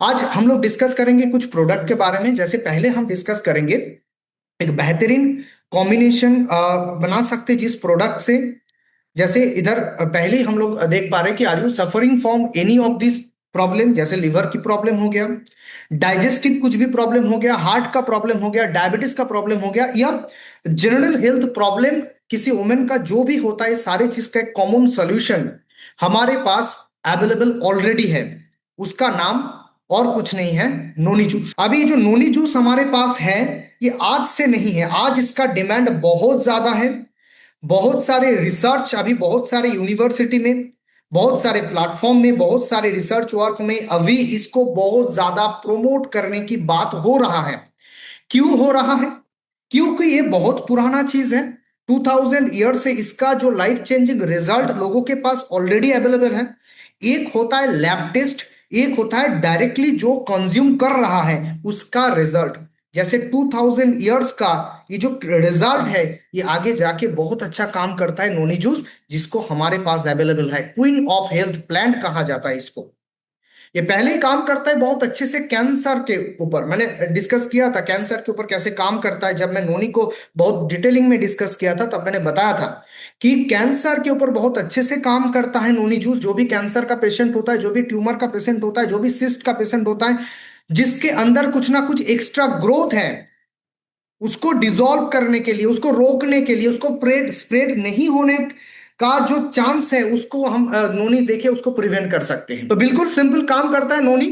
आज हम लोग डिस्कस करेंगे कुछ प्रोडक्ट के बारे में। जैसे पहले हम डिस्कस करेंगे एक बेहतरीन कॉम्बिनेशन बना सकते जिस प्रोडक्ट से। जैसे इधर पहले ही हम लोग देख पा रहे हैं कि are you suffering from any of this problem, जैसे लिवर की प्रॉब्लम हो गया, डाइजेस्टिव कुछ भी प्रॉब्लम हो गया, हार्ट का प्रॉब्लम हो गया, डायबिटीज का प्रॉब्लम हो गया, या जनरल हेल्थ प्रॉब्लम किसी वुमेन का जो भी होता है, सारे चीज का एक कॉमन सोल्यूशन हमारे पास अवेलेबल ऑलरेडी है। उसका नाम और कुछ नहीं है, नोनी जूस। अभी जो नोनी जूस हमारे पास है ये आज से नहीं है, आज इसका डिमांड बहुत ज्यादा है। बहुत सारे रिसर्च अभी बहुत सारे यूनिवर्सिटी में, बहुत सारे प्लेटफॉर्म में, बहुत सारे रिसर्च वर्क में अभी इसको बहुत ज्यादा प्रोमोट करने की बात हो रहा है। क्यों हो रहा है? क्योंकि ये बहुत पुराना चीज है। 2000 ईयर से इसका जो लाइफ चेंजिंग रिजल्ट लोगों के पास ऑलरेडी अवेलेबल है। एक होता है लैब टेस्ट, एक होता है डायरेक्टली जो कंज्यूम कर रहा है उसका रिजल्ट। जैसे 2000 ईयर्स का ये जो रिजल्ट है ये आगे जाके बहुत अच्छा काम करता है नोनी जूस, जिसको हमारे पास अवेलेबल है। क्वीन ऑफ हेल्थ प्लांट कहा जाता है इसको। ये पहले ही काम करता है बहुत अच्छे से कैंसर के ऊपर। मैंने डिस्कस किया था कैंसर के ऊपर कैसे काम करता है। जब मैं नोनी को बहुत डिटेलिंग में डिस्कस किया था तब मैंने बताया था कि कैंसर के ऊपर बहुत अच्छे से काम करता है नोनी जूस। जो भी कैंसर का पेशेंट होता है, जो भी ट्यूमर का पेशेंट होता है, जो भी सिस्ट का पेशेंट होता है, जिसके अंदर कुछ ना कुछ एक्स्ट्रा ग्रोथ है, उसको डिसॉल्व करने के लिए, उसको रोकने के लिए, उसको स्प्रेड स्प्रेड नहीं होने का जो चांस है उसको हम नोनी देके उसको प्रिवेंट कर सकते हैं। तो बिल्कुल सिंपल काम करता है नोनी।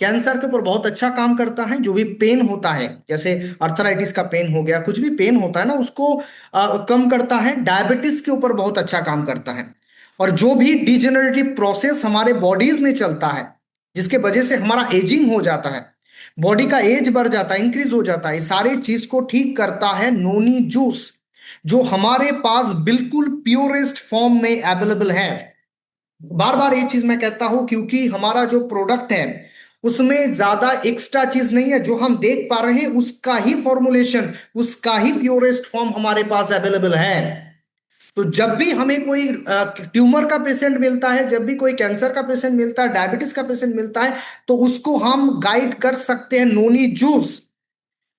कैंसर के ऊपर बहुत अच्छा काम करता है। जो भी पेन होता है, जैसे अर्थराइटिस का पेन हो गया, कुछ भी पेन होता है ना, उसको कम करता है। डायबिटीज के ऊपर बहुत अच्छा काम करता है। और जो भी डिजेनरेटिव प्रोसेस हमारे बॉडीज में चलता है, जिसके वजह से हमारा एजिंग हो जाता है, बॉडी का एज बढ़ जाता है, इंक्रीज हो जाता है, सारी चीज को ठीक करता है नोनी जूस, जो हमारे पास बिल्कुल प्योरेस्ट फॉर्म में अवेलेबल है। बार बार ये चीज मैं कहता हूं क्योंकि हमारा जो प्रोडक्ट है उसमें ज्यादा एक्स्ट्रा चीज नहीं है। जो हम देख पा रहे हैं उसका ही फॉर्मुलेशन, उसका ही प्योरेस्ट फॉर्म हमारे पास अवेलेबल है। तो जब भी हमें कोई ट्यूमर का पेशेंट मिलता है, जब भी कोई कैंसर का पेशेंट मिलता है, डायबिटीज का पेशेंट मिलता है, तो उसको हम गाइड कर सकते हैं नोनी जूस।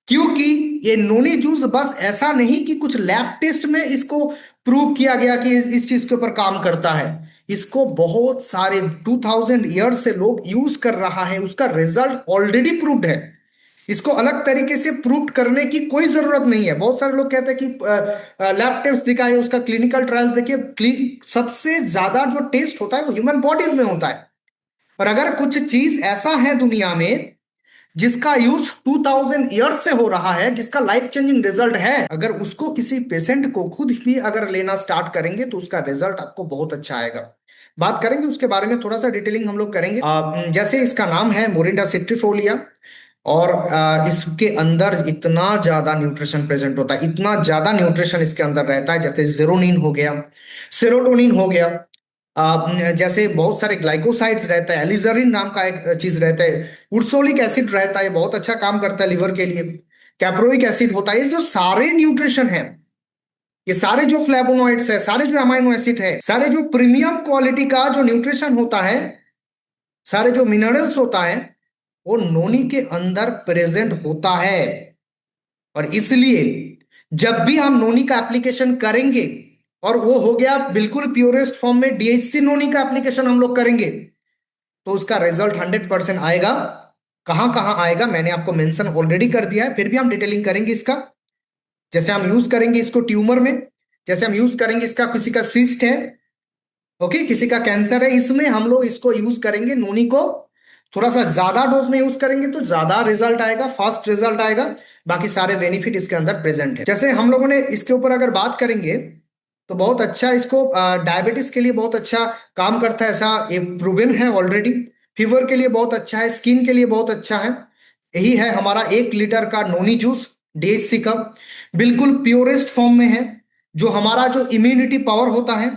क्योंकि ये नोनी जूस बस ऐसा नहीं कि कुछ लैब टेस्ट में इसको प्रूव किया गया कि इस चीज के ऊपर काम करता है। इसको बहुत सारे 2000 ईयर्स से लोग यूज कर रहा है, उसका रिजल्ट ऑलरेडी प्रूव्ड है। इसको अलग तरीके से प्रूव करने की कोई जरूरत नहीं है। बहुत सारे लोग कहते हैं कि लैब टेस्ट दिखाए, उसका क्लिनिकल ट्रायल्स देखिए। सबसे ज्यादा जो टेस्ट होता है वो ह्यूमन बॉडीज में होता है। और अगर कुछ चीज ऐसा है दुनिया में जिसका यूज 2000 ईयर्स से हो रहा है, जिसका लाइफ चेंजिंग रिजल्ट है, अगर उसको किसी पेशेंट को खुद भी अगर लेना स्टार्ट करेंगे तो उसका रिजल्ट आपको बहुत अच्छा आएगा। बात करेंगे उसके बारे में, थोड़ा सा डिटेलिंग हम लोग करेंगे। जैसे इसका नाम है मोरिंडा सिट्रीफोलिया, और इसके अंदर इतना ज्यादा न्यूट्रिशन प्रेजेंट होता है, इतना ज्यादा न्यूट्रिशन इसके अंदर रहता है। जैसे जेरोनिन हो गया, सेरोटोनिन हो गया, जैसे बहुत सारे ग्लाइकोसाइड्स रहता है, एलिजरिन नाम का एक चीज रहता है, उर्सोलिक एसिड रहता है, बहुत अच्छा काम करता है लिवर के लिए, कैप्रोइक एसिड होता है। ये जो सारे न्यूट्रिशन है, ये सारे जो फ्लेवोनॉइड्स है, सारे जो अमाइनो एसिड है, सारे जो प्रीमियम क्वालिटी का जो न्यूट्रिशन होता है, सारे जो मिनरल्स होता है, वो नोनी के अंदर प्रेजेंट होता है। और इसलिए जब भी हम नोनी का एप्लीकेशन करेंगे, और वो हो गया बिल्कुल प्योरेस्ट फॉर्म में डीएचसी नोनी का एप्लीकेशन हम लोग करेंगे, तो उसका रिजल्ट 100% आएगा। कहां कहां आएगा मैंने आपको मेंशन ऑलरेडी कर दिया है, फिर भी हम डिटेलिंग करेंगे इसका। जैसे हम यूज करेंगे इसको ट्यूमर में, जैसे हम यूज करेंगे इसका, किसी का सिस्ट है, ओके, किसी का कैंसर है, इसमें हम लोग इसको यूज करेंगे नोनी को। थोड़ा सा ज्यादा डोज में यूज करेंगे तो ज्यादा रिजल्ट आएगा, फास्ट रिजल्ट आएगा। बाकी सारे बेनिफिट इसके अंदर प्रेजेंट है। जैसे हम लोगों ने इसके ऊपर अगर बात करेंगे तो बहुत अच्छा इसको डायबिटीज के लिए बहुत अच्छा काम करता है, ऐसा ये प्रूवन है ऑलरेडी। फीवर के लिए बहुत अच्छा है, स्किन के लिए बहुत अच्छा है। यही है हमारा 1 लीटर का नोनी जूस डीएचसी का, बिल्कुल प्योरेस्ट फॉर्म में है। जो हमारा जो इम्यूनिटी पावर होता है,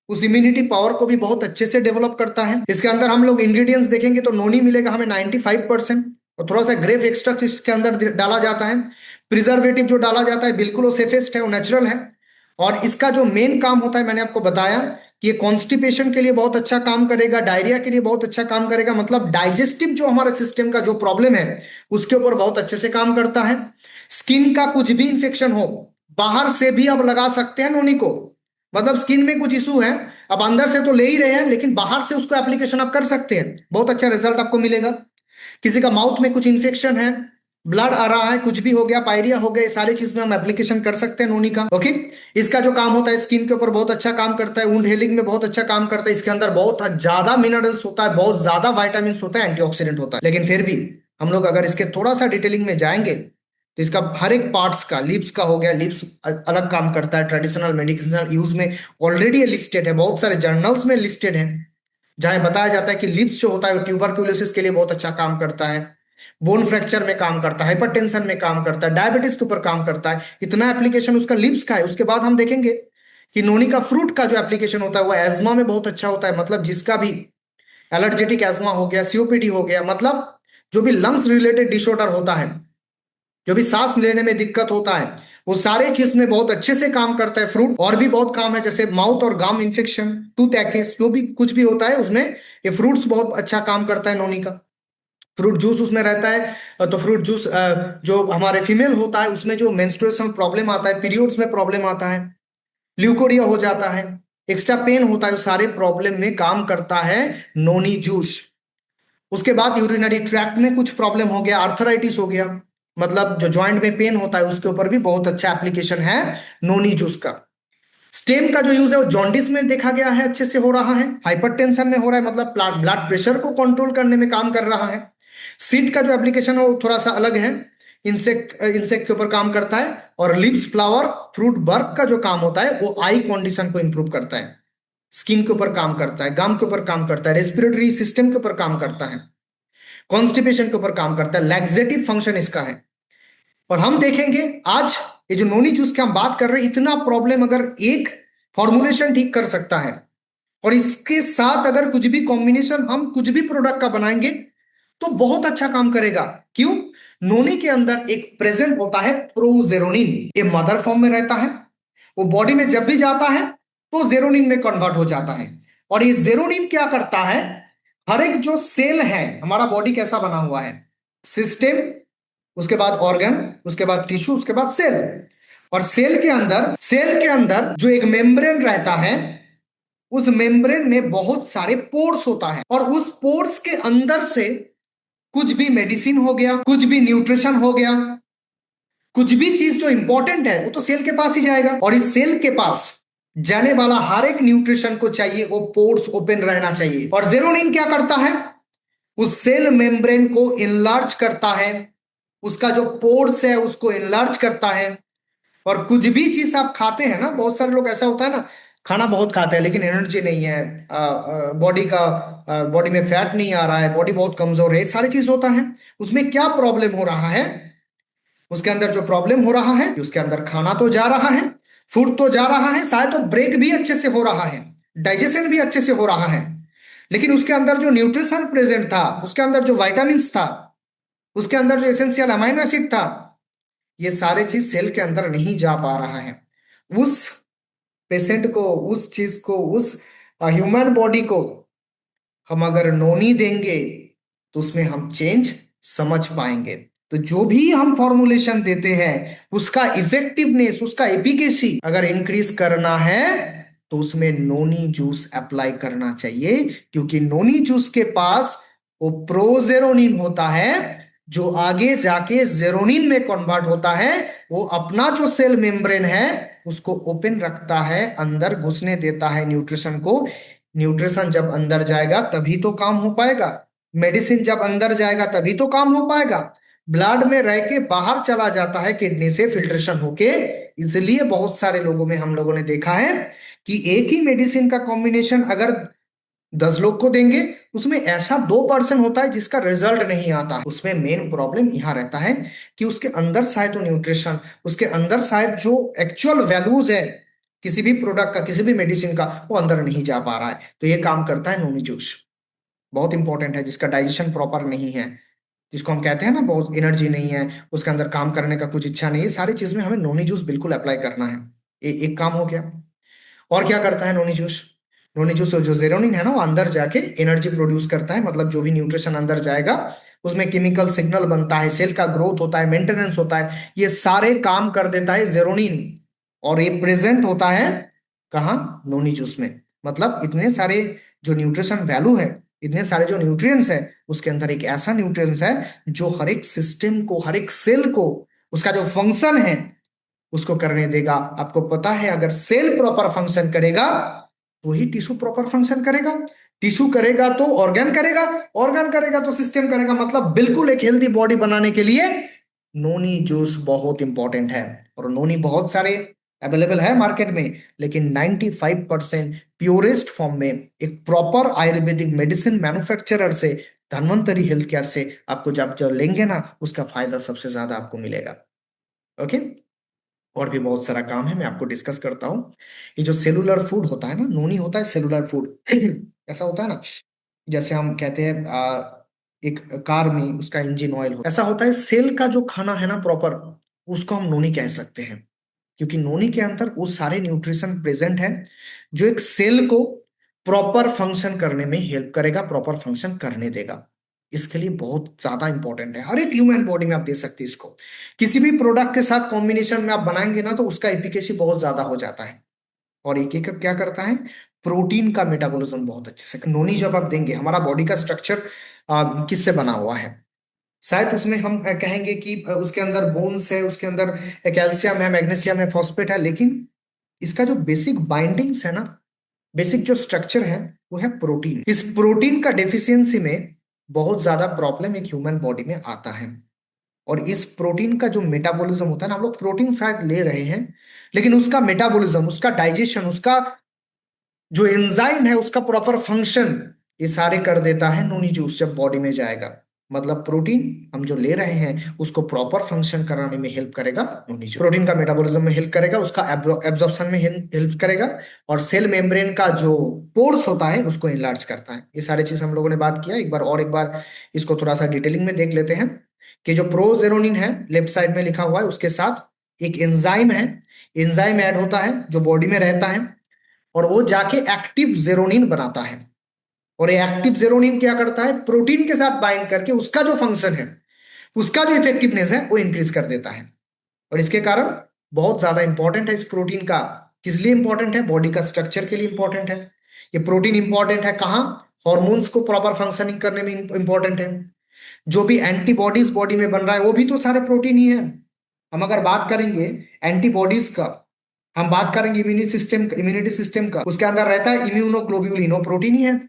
उस इम्यूनिटी पावर को भी बहुत अच्छे से डेवलप करता है। इसके अंदर हम लोग इंग्रेडिएंट्स देखेंगे तो नोनी मिलेगा हमें 95%, और थोड़ा सा ग्रेप एक्सट्रैक्ट इसके अंदर डाला जाता है। प्रिजर्वेटिव जो डाला जाता है बिल्कुल वो सेफेस्ट है, वो नेचुरल है। और इसका जो मेन काम होता है मैंने आपको बताया कि ये कॉन्स्टिपेशन के लिए बहुत अच्छा काम करेगा, डायरिया के लिए बहुत अच्छा काम करेगा, मतलब डाइजेस्टिव जो हमारे सिस्टम का जो प्रॉब्लम है उसके ऊपर बहुत अच्छे से काम करता है। स्किन का कुछ भी इंफेक्शन हो, बाहर से भी अब लगा सकते हैं नोनी को। मतलब स्किन में कुछ इशू है, अब अंदर से तो ले ही रहे हैं लेकिन बाहर से उसको एप्लीकेशन आप कर सकते हैं, बहुत अच्छा रिजल्ट आपको मिलेगा। किसी का माउथ में कुछ इन्फेक्शन है, ब्लड आ रहा है, कुछ भी हो गया, पायरिया हो गया, ये सारी चीज में हम एप्लीकेशन कर सकते हैं नोनी का। ओके, इसका जो काम होता है स्किन के ऊपर बहुत अच्छा काम करता है, वुंड हीलिंग में बहुत अच्छा काम करता है, इसके अंदर बहुत ज्यादा मिनरल्स होता है, बहुत ज्यादा वाइटामिन होता है, एंटीऑक्सीडेंट होता है। लेकिन फिर भी हम लोग अगर इसके थोड़ा सा डिटेलिंग में जाएंगे तो इसका हर एक पार्ट्स का, लिप्स का हो गया, लिप्स अलग काम करता है, ट्रेडिशनल मेडिसिनल यूज में ऑलरेडी लिस्टेड है, बहुत सारे जर्नल्स में लिस्टेड है, जहां बताया जाता है कि लिप्स जो होता है ट्यूबरक्यूलोसिस के लिए बहुत अच्छा काम करता है, बोन फ्रैक्चर में काम करता है, हाइपरटेंशन में काम करता है, डायबिटीज के ऊपर काम करता है, इतना एप्लीकेशन उसका लिप्स का है। उसके बाद हम देखेंगे कि नोनी का फ्रूट का जो एप्लीकेशन होता है वो एज्मा में बहुत अच्छा होता है, मतलब जिसका भी एलर्जेटिक एज्मा हो गया, सीओपीडी हो गया, मतलब जो भी लंग्स रिलेटेड डिसऑर्डर होता है, जो भी सांस लेने में दिक्कत होता है, वो सारे चीज में बहुत अच्छे से काम करता है फ्रूट। और भी बहुत काम है जैसे माउथ और गम इन्फेक्शन, टूथ एक्स, जो भी कुछ भी होता है उसमें ये फ्रूट्स बहुत अच्छा काम करता है नोनी का। फ्रूट जूस उसमें रहता है, तो फ्रूट जूस जो हमारे फीमेल होता है उसमें जो मेंस्ट्रुएशन प्रॉब्लम आता है, पीरियड्स में प्रॉब्लम आता है, ल्यूकोरिया हो जाता है, एक्स्ट्रा पेन होता है, उस सारे प्रॉब्लम में काम करता है नोनी जूस। उसके बाद यूरिनरी ट्रैक्ट में कुछ प्रॉब्लम हो गया, आर्थराइटिस हो गया, मतलब जो जॉइंट में पेन होता है उसके ऊपर भी बहुत अच्छा एप्लीकेशन है नोनी जूस का। स्टेम का जो यूज है वो जॉन्डिस में देखा गया है अच्छे से हो रहा है, हाइपरटेंशन में हो रहा है, मतलब ब्लड प्रेशर को कंट्रोल करने में काम कर रहा है। सीड का जो एप्लीकेशन है वो थोड़ा सा अलग है, इंसेक्ट इंसेक्ट के ऊपर काम करता है। और लिप्स फ्लावर फ्रूट बर्क का जो काम होता है वो आई कंडीशन को इंप्रूव करता है, स्किन के ऊपर काम करता है, गम के ऊपर काम करता है, रेस्पिरेटरी सिस्टम के ऊपर काम करता है, कॉन्स्टिपेशन के ऊपर काम करता है, लैक्सेटिव फंक्शन इसका है। और हम देखेंगे आज ये जो नोनी जूस की हम बात कर रहे हैं, इतना प्रॉब्लम अगर एक फॉर्मुलेशन ठीक कर सकता है, और इसके साथ अगर कुछ भी कॉम्बिनेशन हम कुछ भी प्रोडक्ट का बनाएंगे तो बहुत अच्छा काम करेगा। क्यों? नोनी के अंदर एक प्रेजेंट होता है प्रोजेरोनिन, ये मदर फॉर्म में रहता है, वो बॉडी में जब भी जाता है तो जेरोनिन में कन्वर्ट हो जाता है। और ये जेरोनिन क्या करता है, हर एक जो सेल है, हमारा बॉडी कैसा बना हुआ है, सिस्टम, उसके बाद ऑर्गन, उसके बाद टिश्यू, उसके बाद सेल। और सेल के अंदर जो एक मेम्ब्रेन रहता है, उस मेम्ब्रेन में बहुत सारे पोर्स होता है, और उस पोर्स के अंदर से कुछ भी मेडिसिन हो गया, कुछ भी न्यूट्रिशन हो गया, कुछ भी चीज जो इंपॉर्टेंट है वो तो सेल के पास ही जाएगा। और इस सेल के पास जाने वाला हर एक न्यूट्रिशन को चाहिए वो पोर्स ओपन रहना चाहिए। और जेरोनिन क्या करता है, उस सेल मेम्ब्रेन को इनलार्ज करता है, उसका जो पोर्स है उसको इनलार्ज करता है। और कुछ भी चीज आप खाते हैं ना, बहुत सारे लोग ऐसा होता है ना, खाना बहुत खाते हैं लेकिन एनर्जी नहीं है, बॉडी में फैट नहीं आ रहा है, बॉडी बहुत कमजोर है, ये सारी चीज होता है। उसमें क्या प्रॉब्लम हो रहा है, उसके अंदर जो प्रॉब्लम हो रहा है कि उसके अंदर खाना तो जा रहा है, फूड तो जा रहा है, शायद तो ब्रेक भी अच्छे से हो रहा है, डाइजेशन भी अच्छे से हो रहा है, लेकिन उसके अंदर जो न्यूट्रिशन प्रेजेंट था, उसके अंदर जो वाइटामिन था, उसके अंदर जो एसेंशियल अमाइनो एसिड था, ये सारे चीज सेल के अंदर नहीं जा पा रहा है। उस पेशेंट को, उस चीज को, उस ह्यूमन बॉडी को हम अगर नोनी देंगे तो उसमें हम चेंज समझ पाएंगे। तो जो भी हम फॉर्मुलेशन देते हैं उसका इफेक्टिवनेस, उसका एफिकेसी अगर इंक्रीज करना है तो उसमें नोनी जूस अप्लाई करना चाहिए, क्योंकि नोनी जूस के पास वो प्रोजेरोनिन होता है जो आगे जाके जेरोनिन में कन्वर्ट होता है। वो अपना जो सेल मेम्ब्रेन है उसको ओपन रखता है, अंदर घुसने देता है न्यूट्रिशन को। न्यूट्रिशन जब अंदर जाएगा तभी तो काम हो पाएगा, मेडिसिन जब अंदर जाएगा तभी तो काम हो पाएगा। ब्लड में रह के बाहर चला जाता है किडनी से फिल्ट्रेशन होके। इसलिए बहुत सारे लोगों में हम लोगों ने देखा है कि एक ही मेडिसिन का कॉम्बिनेशन अगर 10 लोग को देंगे उसमें ऐसा 2% होता है जिसका रिजल्ट नहीं आता। उसमें मेन प्रॉब्लम यहां रहता है कि उसके अंदर शायद तो न्यूट्रिशन, उसके अंदर शायद जो एक्चुअल वैल्यूज है किसी भी प्रोडक्ट का, किसी भी मेडिसिन का, वो अंदर नहीं जा पा रहा है। तो ये काम करता है नोनी जूस, बहुत इंपॉर्टेंट है, जिसका डाइजेशन प्रॉपर नहीं है, जिसको हम कहते हैं ना बहुत एनर्जी नहीं है, उसके अंदर काम करने का कुछ इच्छा नहीं है, सारी चीज में हमें नोनी जूस बिल्कुल अप्लाई करना है। एक काम हो गया। और क्या करता है नोनी जूस, नोनी जूस जो जेरोनिन है ना, वो अंदर जाके एनर्जी प्रोड्यूस करता है, मतलब जो भी न्यूट्रिशन अंदर जाएगा उसमें केमिकल सिग्नल बनता है, सेल का ग्रोथ होता है, मेंटेनेंस होता है, ये सारे काम कर देता है जेरोनिन। और ये प्रेजेंट होता है कहाँ? नोनी जूस में। मतलब इतने सारे जो न्यूट्रिशन वैल्यू है, इतने सारे जो न्यूट्रिएंट्स है, उसके अंदर एक ऐसा न्यूट्रिएंट्स है जो हर एक सिस्टम को, हर एक सेल को, उसका जो फंक्शन है उसको करने देगा। आपको पता है अगर सेल प्रॉपर फंक्शन करेगा तो ही टिश्यू प्रॉपर फंक्शन करेगा, टिश्यू करेगा तो ऑर्गन करेगा, ऑर्गन करेगा तो सिस्टम करेगा। मतलब बिल्कुल एक हेल्दी बॉडी बनाने के लिए नोनी जूस बहुत इंपॉर्टेंट है। और नोनी बहुत सारे अवेलेबल है मार्केट में, लेकिन 95% प्योरेस्ट फॉर्म में एक प्रॉपर आयुर्वेदिक मेडिसिन मैन्युफैक्चरर से, धन्वंतरी हेल्थ केयर से आपको जब जब लेंगे ना, उसका फायदा सबसे ज्यादा आपको मिलेगा। ओके। और भी बहुत सारा काम है, मैं आपको डिस्कस करता हूँ। ये जो सेलुलर फूड होता है ना, नोनी होता है सेलुलर फूड। ऐसा होता है ना, जैसे हम कहते हैं एक कार में उसका इंजन ऑयल हो, ऐसा होता है सेल का जो खाना है ना प्रॉपर, उसको हम नोनी कह सकते हैं। क्योंकि नोनी के अंदर वो सारे न्यूट्रिशन प्रेजेंट है जो एक सेल को प्रॉपर फंक्शन करने में हेल्प करेगा, प्रॉपर फंक्शन करने देगा। इसके लिए बहुत ज्यादा इंपॉर्टेंट है, हर एक ह्यूमन बॉडी में आप दे सकते हैं इसको। किसी भी प्रोडक्ट के साथ कॉम्बिनेशन में आप बनाएंगे ना, तो उसका एफिकेसी बहुत ज्यादा हो जाता है। और एक एक क्या करता है, प्रोटीन का मेटाबॉलिज्म बहुत अच्छे से। नोनी जब आप देंगे, हमारा बॉडी का स्ट्रक्चर किससे बना हुआ है? शायद उसमें हम कहेंगे कि उसके अंदर बोन्स है, उसके अंदर कैल्शियम है, मैग्नीशियम है, फॉस्फेट है, लेकिन इसका जो बेसिक बाइंडिंग्स है ना, बेसिक जो स्ट्रक्चर है, वो है प्रोटीन। इस प्रोटीन का डेफिशिएंसी में बहुत ज्यादा प्रॉब्लम एक ह्यूमन बॉडी में आता है। और इस प्रोटीन का जो मेटाबॉलिज्म होता है ना, हम लोग प्रोटीन शायद ले रहे हैं, लेकिन उसका मेटाबॉलिज्म, उसका डाइजेशन, उसका जो एंजाइम है, उसका प्रॉपर फंक्शन, ये सारे कर देता है नोनी जूस जब बॉडी में जाएगा। मतलब प्रोटीन हम जो ले रहे हैं उसको प्रॉपर फंक्शन कराने में हेल्प करेगा नोनी जूस। प्रोटीन का मेटाबॉलिज्म में हेल्प करेगा, उसका एब्जॉर्प्शन में हेल्प करेगा, और सेल मेम्ब्रेन का जो पोर्स होता है उसको इनलार्ज करता है। ये सारी चीज हम लोगों ने बात किया। एक बार इसको थोड़ा सा डिटेलिंग में देख लेते हैं कि जो प्रोजेरोनिन है लेफ्ट साइड में लिखा हुआ है, उसके साथ एक एंजाइम है, एंजाइम ऐड होता है जो बॉडी में रहता है, और वो जाके एक्टिव जेरोनिन बनाता है। और ये एक्टिव जेरोनिन क्या करता है, प्रोटीन के साथ बाइंड करके उसका जो फंक्शन है, उसका जो इफेक्टिवनेस है, वो इंक्रीज कर देता है। और इसके कारण बहुत ज्यादा इंपॉर्टेंट है इस प्रोटीन का। किस लिए इंपॉर्टेंट है? बॉडी का स्ट्रक्चर के लिए इंपॉर्टेंट है। ये प्रोटीन इंपॉर्टेंट है कहाँ? हॉर्मोन्स को प्रॉपर फंक्शनिंग करने में इंपॉर्टेंट है। जो भी एंटीबॉडीज बॉडी में बन रहा है वो भी तो सारे प्रोटीन ही है। हम अगर बात करेंगे एंटीबॉडीज का, हम बात करेंगे इम्यूनिटी सिस्टम का, उसके अंदर रहता है इम्यूनोग्लोब्यूलिन, वो प्रोटीन ही है।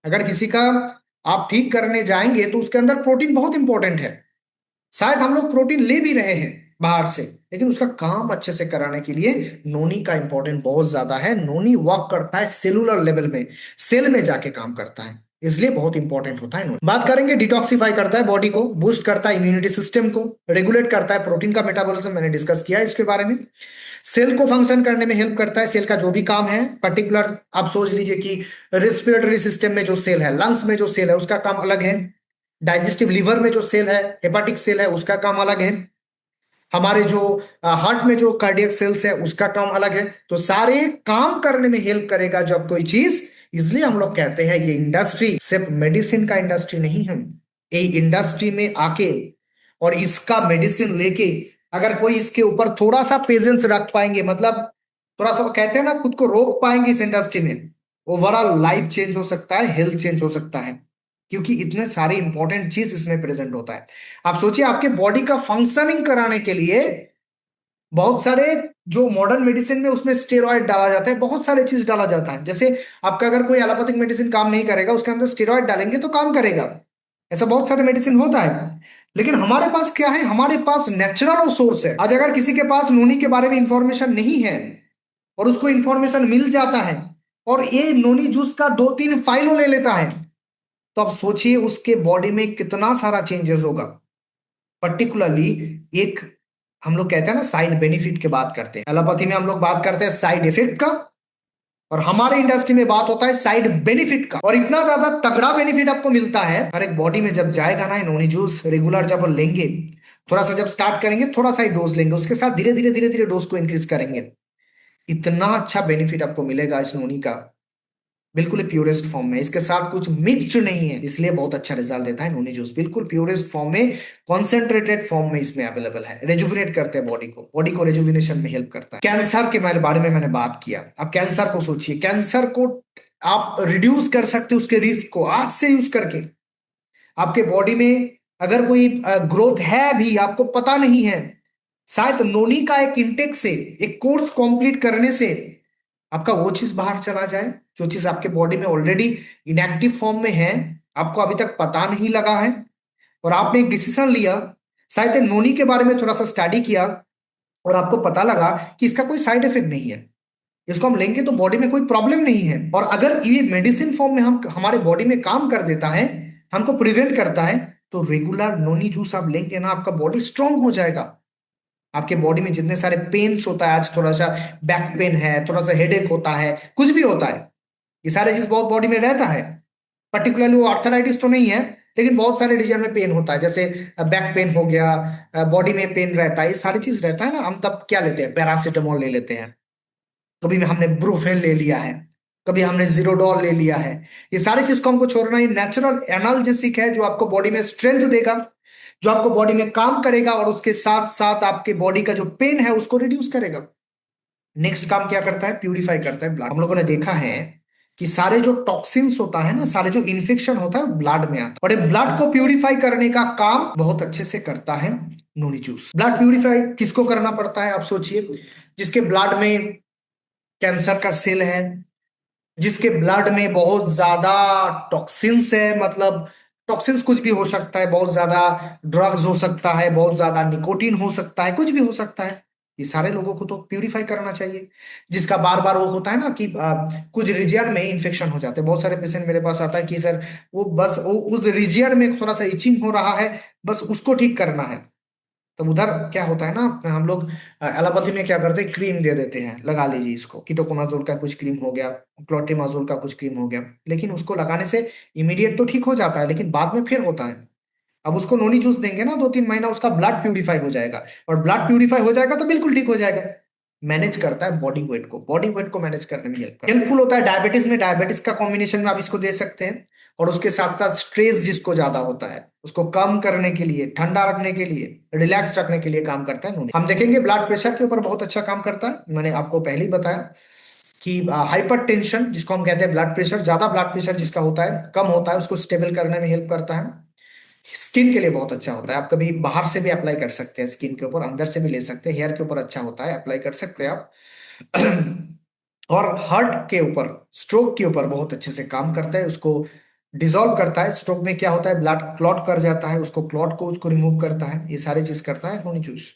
अगर किसी का आप ठीक करने जाएंगे तो उसके अंदर प्रोटीन बहुत इंपॉर्टेंट है। शायद हम लोग प्रोटीन ले भी रहे हैं बाहर से, लेकिन उसका काम अच्छे से कराने के लिए नोनी का इंपॉर्टेंट बहुत ज्यादा है। नोनी वर्क करता है सेलुलर लेवल में, सेल में जाके काम करता है, इसलिए बहुत इंपॉर्टेंट होता है नोनी। बात करेंगे, डिटॉक्सिफाई करता है बॉडी को, बूस्ट करता है इम्यूनिटी सिस्टम को, रेगुलेट करता है प्रोटीन का मेटाबॉलिज्म, मैंने डिस्कस किया है इसके बारे में। सेल को फंक्शन करने में हेल्प करता है, सेल का जो भी काम है पर्टिकुलर, आप सोच लीजिए कि रेस्पिरेटरी सिस्टम में जो सेल है, लंग्स में जो सेल है, उसका काम अलग है। डाइजेस्टिव लीवर में जो सेल है, हेपाटिक सेल है, उसका काम अलग है। हमारे जो हार्ट में जो कार्डियक सेल्स है, उसका काम अलग है। तो सारे काम करने में हेल्प करेगा जब कोई चीज। इसलिए हम लोग कहते हैं ये इंडस्ट्री सिर्फ मेडिसिन का इंडस्ट्री नहीं है। ये इंडस्ट्री में आके और इसका मेडिसिन लेके, अगर कोई इसके ऊपर थोड़ा सा पेशेंस रख पाएंगे, मतलब थोड़ा सा वो कहते हैं ना, खुद को रोक पाएंगे इस इंडस्ट्री में, ओवरऑल लाइफ चेंज हो सकता है, हेल्थ चेंज हो सकता है। क्योंकि इतने सारे इंपॉर्टेंट चीज इसमें प्रेजेंट होता है। आप सोचिए, आपके बॉडी का फंक्शनिंग कराने के लिए बहुत सारे जो मॉडर्न मेडिसिन में उसमें स्टेरॉइड डाला जाता है, बहुत सारे चीज डाला जाता है। जैसे आपका अगर कोई एलोपैथिक मेडिसिन काम नहीं करेगा, उसके अंदर स्टेरॉइड डालेंगे तो काम करेगा, ऐसा बहुत सारे मेडिसिन होता है। लेकिन हमारे पास क्या है? हमारे पास नेचुरल सोर्स है। आज अगर किसी के पास नोनी के बारे में इंफॉर्मेशन नहीं है और उसको इंफॉर्मेशन मिल जाता है और ये नोनी जूस का 2-3 फाइलों ले लेता है, तो आप सोचिए उसके बॉडी में कितना सारा चेंजेस होगा। पर्टिकुलरली एक, हम लोग कहते हैं ना साइड बेनिफिट की बात करते हैं, एलोपैथी में हम लोग बात करते हैं साइड इफेक्ट का, और हमारे इंडस्ट्री में बात होता है साइड बेनिफिट का। और इतना ज्यादा तगड़ा बेनिफिट आपको मिलता है हर एक बॉडी में जब जाएगा ना नोनी जूस रेगुलर जब लेंगे। थोड़ा सा जब स्टार्ट करेंगे, थोड़ा सा ही डोज लेंगे, उसके साथ धीरे धीरे डोज को इंक्रीज करेंगे, इतना अच्छा बेनिफिट आपको मिलेगा इस नोनी का। बिल्कुल प्योरेस्ट फॉर्म में, इसके साथ कुछ मिक्स्ड नहीं है, इसलिए बहुत अच्छा रिजल्ट देता है नोनी जूस। बिल्कुल प्योरेस्ट फॉर्म में, कॉन्सेंट्रेटेड फॉर्म में इसमें अवेलेबल है। रेजुविनेट करते हैं बॉडी को रेजुविनेशन में हेल्प करता है। कैंसर के बारे में मैंने बात किया। अब कैंसर को सोचिए, कैंसर को आप रिड्यूस कर सकते हो उसके रिस्क को आज से यूज करके। आपके बॉडी में अगर कोई ग्रोथ है भी आपको पता नहीं है, शायद नोनी का एक इंटेक से, एक कोर्स कंप्लीट करने से आपका वो चीज बाहर चला जाए जो चीज आपके बॉडी में ऑलरेडी इनएक्टिव फॉर्म में है, आपको अभी तक पता नहीं लगा है, और आपने एक डिसीजन लिया, शायद नोनी के बारे में थोड़ा सा स्टडी किया और आपको पता लगा कि इसका कोई साइड इफेक्ट नहीं है, इसको हम लेंगे तो बॉडी में कोई प्रॉब्लम नहीं है, और अगर ये मेडिसिन फॉर्म में हम हमारे बॉडी में काम कर देता है, हमको प्रिवेंट करता है, तो रेगुलर नोनी जूस आप लेंगे ना, आपका बॉडी स्ट्रांग हो जाएगा। आपके बॉडी में जितने सारे पेन्स होता है, आज थोड़ा सा बैक पेन है, थोड़ा सा हेडेक होता है, कुछ भी होता है, ये सारे चीज बहुत बॉडी में रहता है। पर्टिकुलरली वो आर्थराइटिस तो नहीं है, लेकिन बहुत सारे रीजन में पेन होता है, जैसे बैक पेन हो गया, बॉडी में पेन रहता है, ये सारी चीज रहता है ना। हम तब क्या लेते हैं, पैरासीटामोल ले लेते हैं, कभी में हमने ब्रूफेन ले लिया है, कभी हमने जीरोडॉल ले लिया है। ये सारी चीज को हमको छोड़ना, ये नेचुरल एनाल्जेसिक है जो आपको बॉडी में स्ट्रेंथ देगा, जो आपको बॉडी में काम करेगा, और उसके साथ साथ आपके बॉडी का जो पेन है उसको रिड्यूस करेगा। नेक्स्ट काम क्या करता है, प्यूरिफाई करता है ब्लड। हम लोगों ने देखा है कि सारे जो टॉक्सिन्स होता है ना, सारे जो इन्फेक्शन होता है ब्लड में आता है, और ये ब्लड को प्यूरिफाई करने का काम बहुत अच्छे से करता है नोनी जूस। ब्लड प्यूरिफाई किसको करना पड़ता है, आप सोचिए, जिसके ब्लड में कैंसर का सेल है, जिसके ब्लड में बहुत ज्यादा टॉक्सिन्स है, मतलब टॉक्सिन्स कुछ भी हो सकता है, बहुत ज्यादा ड्रग्स हो सकता है, बहुत ज्यादा निकोटीन हो सकता है, कुछ भी हो सकता है, ये सारे लोगों को तो प्यूरिफाई करना चाहिए। जिसका बार बार वो होता है ना कि कुछ रीजियन में इन्फेक्शन हो जाते हैं, बहुत सारे पेशेंट मेरे पास आता है कि सर वो बस वो उस रीजियन में थोड़ा सा इचिंग हो रहा है, बस उसको ठीक करना है। तो उधर क्या होता है ना, हम लोग एलोपैथी में क्या करते हैं, क्रीम दे देते हैं, लगा लीजिए इसको, कीटोकोनाजोल का कुछ क्रीम हो गया, क्लोट्रिमाजोल का कुछ क्रीम हो गया, लेकिन उसको लगाने से इमीडिएट तो ठीक हो जाता है, लेकिन बाद में फिर होता है। अब उसको नोनी जूस देंगे ना 2-3 महीना, उसका ब्लड प्यूरिफाई हो जाएगा, और ब्लड प्यूरिफाई हो जाएगा तो बिल्कुल ठीक हो जाएगा। मैनेज करता है बॉडी वेट को मैनेज करने में हेल्पफुल होता है। डायबिटीज में, डायबिटीज का कॉम्बिनेशन में आप इसको दे सकते हैं, और उसके साथ साथ स्ट्रेस जिसको ज्यादा होता है उसको कम करने के लिए, ठंडा रखने के लिए, रिलैक्स रखने के लिए काम करता है नोनी। हम देखेंगे ब्लड प्रेशर के ऊपर बहुत अच्छा काम करता है। मैंने आपको पहले ही बताया कि हाइपर टेंशन जिसको हम कहते हैं, ब्लड प्रेशर, ज्यादा ब्लड प्रेशर जिसका होता है, कम होता है, उसको स्टेबल करने में हेल्प करता है। स्किन के लिए बहुत अच्छा होता है, आप कभी बाहर से भी अप्लाई कर सकते हैं स्किन के ऊपर, अंदर से भी ले सकते हैं, हेयर के ऊपर अच्छा होता है, अप्लाई कर सकते हैं आप। और हार्ट के ऊपर, स्ट्रोक के ऊपर बहुत अच्छे से काम करता है, उसको डिसॉल्व करता है। स्ट्रोक में क्या होता है, ब्लड क्लॉट कर जाता है, उसको क्लॉट को उसको रिमूव करता है, ये सारी चीज करता है नोनी जूस।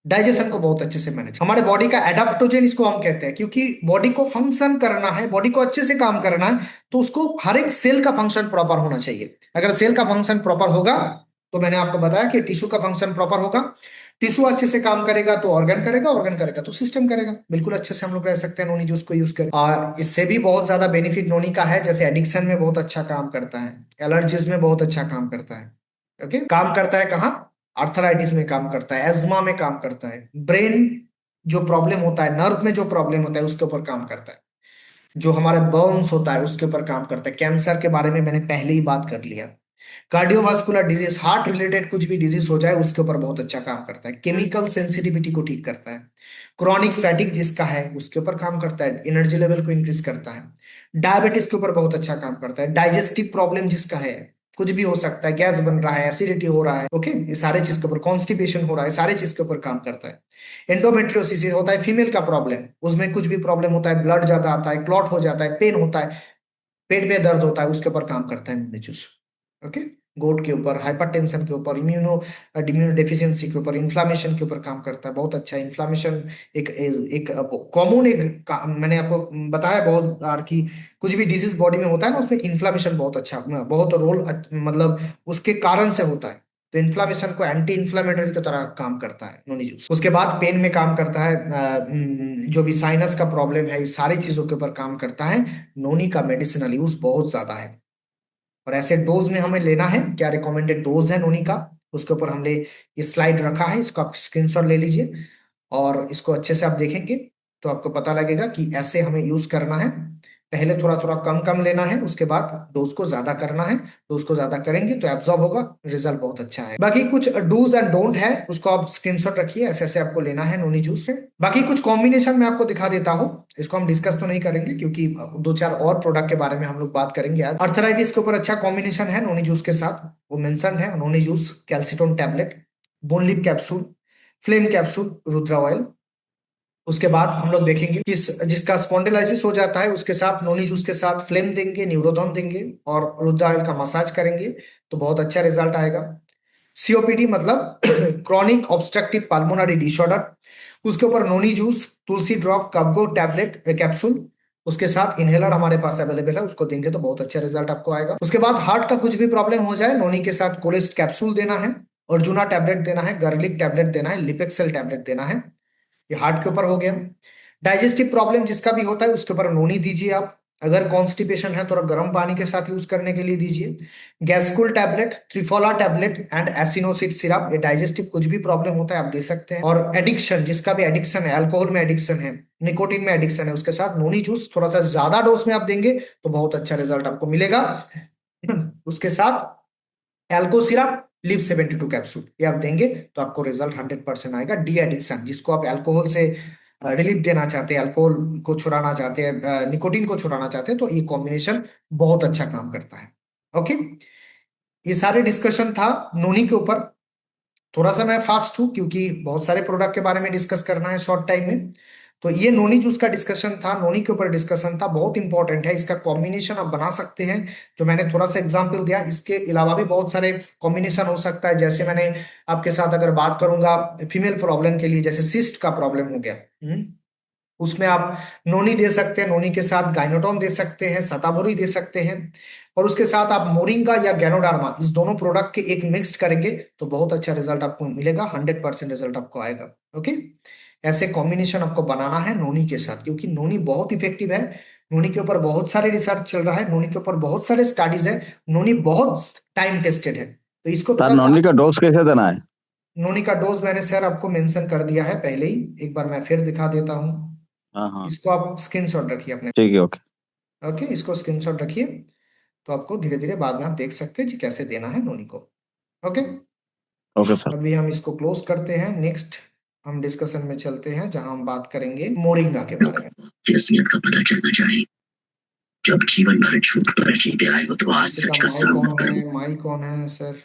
डाइजेशन को बहुत अच्छे से मैनेज, हमारे बॉडी का एडाप्टोजन इसको हम कहते हैं, क्योंकि बॉडी को फंक्शन करना है, बॉडी को अच्छे से काम करना है, तो उसको हर एक सेल का फंक्शन प्रॉपर होना चाहिए। अगर सेल का फंक्शन प्रॉपर होगा, तो मैंने आपको बताया कि टिश्यू का फंक्शन प्रॉपर होगा, टिश्यू अच्छे से काम करेगा तो ऑर्गन करेगा, ऑर्गन करेगा तो सिस्टम करेगा, बिल्कुल अच्छे से हम लोग रह सकते हैं नोनी जूस को यूज कर। और इससे भी बहुत ज्यादा बेनिफिट नोनी का है, जैसे एडिक्शन में बहुत अच्छा काम करता है, एलर्जीज में बहुत अच्छा काम करता है। ओके, काम करता है कहाँ, आर्थराइटिस में काम करता है, एज्मा में काम करता है, ब्रेन जो प्रॉब्लम होता है, नर्व में जो प्रॉब्लम होता है उसके ऊपर काम करता है, जो हमारे बोन्स होता है उसके ऊपर काम करता है। कैंसर के बारे में मैंने पहले ही बात कर लिया। कार्डियोवास्कुलर डिजीज, हार्ट रिलेटेड कुछ भी डिजीज हो जाए उसके ऊपर बहुत अच्छा काम करता है। केमिकल सेंसिटिविटी को ठीक करता है। क्रॉनिक फैटिक जिसका है उसके ऊपर काम करता है, एनर्जी लेवल को इंक्रीज करता है। डायबिटीज के ऊपर बहुत अच्छा काम करता है। डाइजेस्टिव प्रॉब्लम जिसका है, कुछ भी हो सकता है, गैस बन रहा है, एसिडिटी हो रहा है, ओके, ये सारे चीज के ऊपर, कॉन्स्टिपेशन हो रहा है, सारे चीज के ऊपर काम करता है। एंडोमेट्रियोसिस होता है फीमेल का प्रॉब्लम, उसमें कुछ भी प्रॉब्लम होता है, ब्लड ज्यादा आता है, क्लॉट हो जाता है, पेन होता है, पेट में दर्द होता है, उसके ऊपर काम करता है म्यूजिक। ओके, गोट के ऊपर, हाइपरटेंशन के ऊपर, इम्यूनो डेफिशिएंसी के ऊपर, इन्फ्लामेशन के ऊपर काम करता है, बहुत अच्छा। इन्फ्लामेशन एक एक कॉमन मैंने आपको बताया बहुत बार कि कुछ भी डिजीज बॉडी में होता है ना, उसमें इन्फ्लामेशन बहुत अच्छा, बहुत रोल, मतलब उसके कारण से होता है। तो इन्फ्लामेशन को एंटी इन्फ्लामेटरी की तरह काम करता है नोनी जूस। उसके बाद पेन में काम करता है, जो भी साइनस का प्रॉब्लम है, इस सारी चीजों के ऊपर काम करता है। नोनी का मेडिसिनल यूज बहुत ज्यादा है, और ऐसे डोज में हमें लेना है, क्या रिकमेंडेड डोज है नोनी का, उसके ऊपर हमने ये स्लाइड रखा है, इसको आप स्क्रीनशॉट ले लीजिए, और इसको अच्छे से आप देखेंगे तो आपको पता लगेगा कि ऐसे हमें यूज करना है। पहले थोड़ा थोड़ा कम कम लेना है, उसके बाद डोज को ज्यादा करना है। डोज को ज्यादा करेंगे तो एब्जॉर्ब होगा, रिजल्ट बहुत अच्छा है। बाकी कुछ डूज एंड डोंट है, उसको आप स्क्रीनशॉट रखिए, ऐसे ऐसे आपको लेना है नोनी जूस से। बाकी कुछ कॉम्बिनेशन मैं आपको दिखा देता हूँ, इसको हम डिस्कस तो नहीं करेंगे क्योंकि दो चार और प्रोडक्ट के बारे में हम लोग बात करेंगे आज। अर्थराइटिस के ऊपर अच्छा कॉम्बिनेशन है नोनी जूस के साथ, वो मेंशन है noni juice, Calcitone tablet, Bonelip capsule, flame capsule, Rudra oil. उसके बाद हम लोग देखेंगे किस जिसका स्पॉन्डिलाइसिस हो जाता है उसके साथ नोनी जूस के साथ फ्लेम देंगे, न्यूरोडॉन देंगे और रुद्रा ऑयल का मसाज करेंगे तो बहुत अच्छा रिजल्ट आएगा। सीओपीडी मतलब क्रॉनिक ऑब्स्ट्रक्टिव पल्मोनरी डिसऑर्डर, उसके ऊपर नोनी जूस, तुलसी ड्रॉप, कबगो टैबलेट कैप्सूल, उसके साथ इनहेलर हमारे पास अवेलेबल है, उसको देंगे तो बहुत अच्छा रिजल्ट आपको आएगा। उसके बाद हार्ट का कुछ भी प्रॉब्लम हो जाए, नोनी के साथ कोलेस्ट कैप्सूल देना है, अर्जुना टैबलेट देना है, गर्लिक टैबलेट देना है, लिपेक्सेल टैबलेट देना है। ये हार्ट के ऊपर हो गया। डाइजेस्टिव प्रॉब्लम जिसका भी होता है उसके ऊपर नोनी दीजिए आप। अगर कॉन्स्टिपेशन है तो गर्म पानी के साथ यूज करने के लिए दीजिए। गैस्कुल टैबलेट, त्रिफोला टैबलेट एंड एसिनोसिड सिरप, ये डाइजेस्टिव कुछ भी प्रॉब्लम होता है आप दे सकते हैं। और एडिक्शन जिसका भी एडिक्शन है, अल्कोहल में एडिक्शन है, निकोटीन में एडिक्शन है, उसके साथ नोनी जूस थोड़ा सा ज्यादा डोज में आप देंगे तो बहुत अच्छा रिजल्ट आपको मिलेगा। उसके साथ एल्को सिरप, लिव 72 कैप्सूल, ये आप देंगे तो आपको रिजल्ट 100% आएगा। डी एडिक्शन जिसको आप अल्कोहल से रिलीफ देना चाहते हैं, अल्कोहल को छुड़ाना चाहते हैं, निकोटीन को छुड़ाना चाहते हैं, तो ये कॉम्बिनेशन बहुत अच्छा काम करता है। ओके, ये सारे डिस्कशन था नोनी के ऊपर। थोड़ा सा मैं फास्ट हूँ क्योंकि बहुत सारे प्रोडक्ट के बारे में डिस्कस करना है शॉर्ट टाइम में। तो ये नोनी जूस का डिस्कशन था, नोनी के ऊपर डिस्कशन था, बहुत इंपॉर्टेंट है। इसका कॉम्बिनेशन आप बना सकते हैं, जो मैंने थोड़ा सा एग्जांपल दिया, इसके अलावा भी बहुत सारे कॉम्बिनेशन हो सकता है। जैसे मैंने आपके साथ अगर बात करूंगा फीमेल प्रॉब्लम के लिए, जैसे सिस्ट का प्रॉब्लम हो गया, उसमें आप नोनी दे सकते हैं, नोनी के साथ गाइनोटोन दे सकते हैं, सताबोरी दे सकते हैं, और उसके साथ आप मोरिंगा या गैनोडार्मा, इस दोनों प्रोडक्ट के एक मिक्स्ड करेंगे तो बहुत अच्छा रिजल्ट आपको मिलेगा, 100% रिजल्ट आपको आएगा। ओके, ऐसे कॉम्बिनेशन आपको बनाना है नोनी के साथ, क्योंकि नोनी बहुत इफेक्टिव है। नोनी के ऊपर बहुत सारे रिसर्च चल रहा है, नोनी के ऊपर बहुत सारे स्टडीज है, नोनी बहुत टाइम टेस्टेड है, तो इसको सर थोड़ा सा। नॉनी का डोज कैसे देना है? नोनी का डोज मैंने सर आपको मेंशन कर दिया है पहले ही, एक बार मैं फिर दिखा देता हूँ। हाँ हाँ। इसको आप स्क्रीनशॉट रखिए अपने। ठीक है, ओके। ओके, इसको स्क्रीनशॉट रखिए, तो आपको धीरे धीरे बाद में आप देख सकते हैं जी कैसे देना है नोनी को। Okay, okay sir. अभी हम इसको क्लोज करते हैं। नेक्स्ट हम डिस्कशन में चलते हैं जहां हम बात करेंगे मोरिंगा के बारे में। असलियत का पता चलना चाहिए। जब जीवन भर झूठ पर जीते आए हो तो आज किसी का सच का माइक सामना ऑन करो। है, माइक ऑन है सर।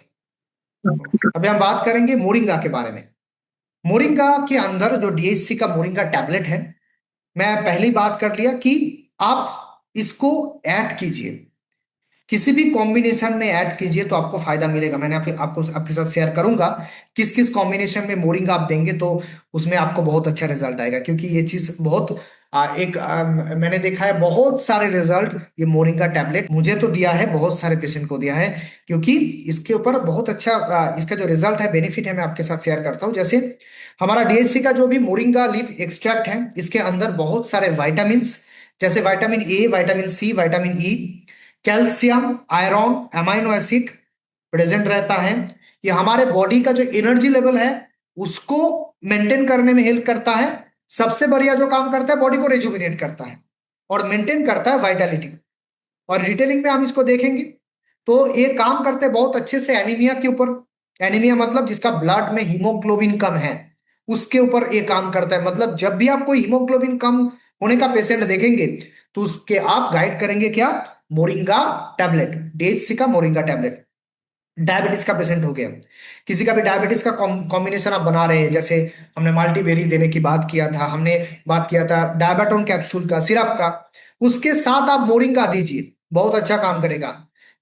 अभी हम बात करेंगे मोरिंगा के बारे में। मोरिंगा के अंदर जो डीएचसी का मोरिंगा टैबलेट है, मैं पहली बात कर लिया कि आप इसको ऐड कीजिए, किसी भी कॉम्बिनेशन में ऐड कीजिए तो आपको फायदा मिलेगा। मैंने आपको आपके साथ शेयर करूंगा किस किस कॉम्बिनेशन में मोरिंगा आप देंगे तो उसमें आपको बहुत अच्छा रिजल्ट आएगा, क्योंकि ये चीज बहुत मैंने देखा है बहुत सारे रिजल्ट ये मोरिंगा टैबलेट मुझे तो दिया है, बहुत सारे पेशेंट को दिया है, क्योंकि इसके ऊपर बहुत अच्छा इसका जो रिजल्ट है, बेनिफिट है, मैं आपके साथ शेयर करता हूँ। जैसे हमारा डीएचसी का जो भी मोरिंगा लीफ एक्सट्रैक्ट है, इसके अंदर बहुत सारे वाइटामिन, जैसे vitamin A, vitamin C, vitamin E, calcium, iron, amino acid present रहता है। ये हमारे बॉडी का जो एनर्जी लेवल है उसको मेंटेन करने में हेल्प करता है। सबसे बढ़िया जो काम करता है, बॉडी को रिजुविनेट करता है और मेंटेन करता है वाइटलिटी। और डिटेलिंग में हम इसको देखेंगे तो ये काम करते हैं बहुत अच्छे से एनीमिया के ऊपर। एनीमिया मतलब जिसका ब्लड में हीमोग्लोबिन कम है, उसके ऊपर ये काम करता है। मतलब जब भी आप कोई हीमोग्लोबिन कम होने का पेशेंट देखेंगे तो उसके आप गाइड करेंगे क्या, मोरिंगा टैबलेट, डीएचसी का मोरिंगा टैबलेट। डायबिटीज का पेशेंट हो गया, किसी का भी डायबिटीज का कॉम्बिनेशन आप बना रहे हैं, जैसे हमने मल्टीबेरी देने की बात किया था, हमने बात किया था डायबाटोन कैप्सूल का, सिरप का, उसके साथ आप मोरिंगा दीजिए, बहुत अच्छा काम करेगा।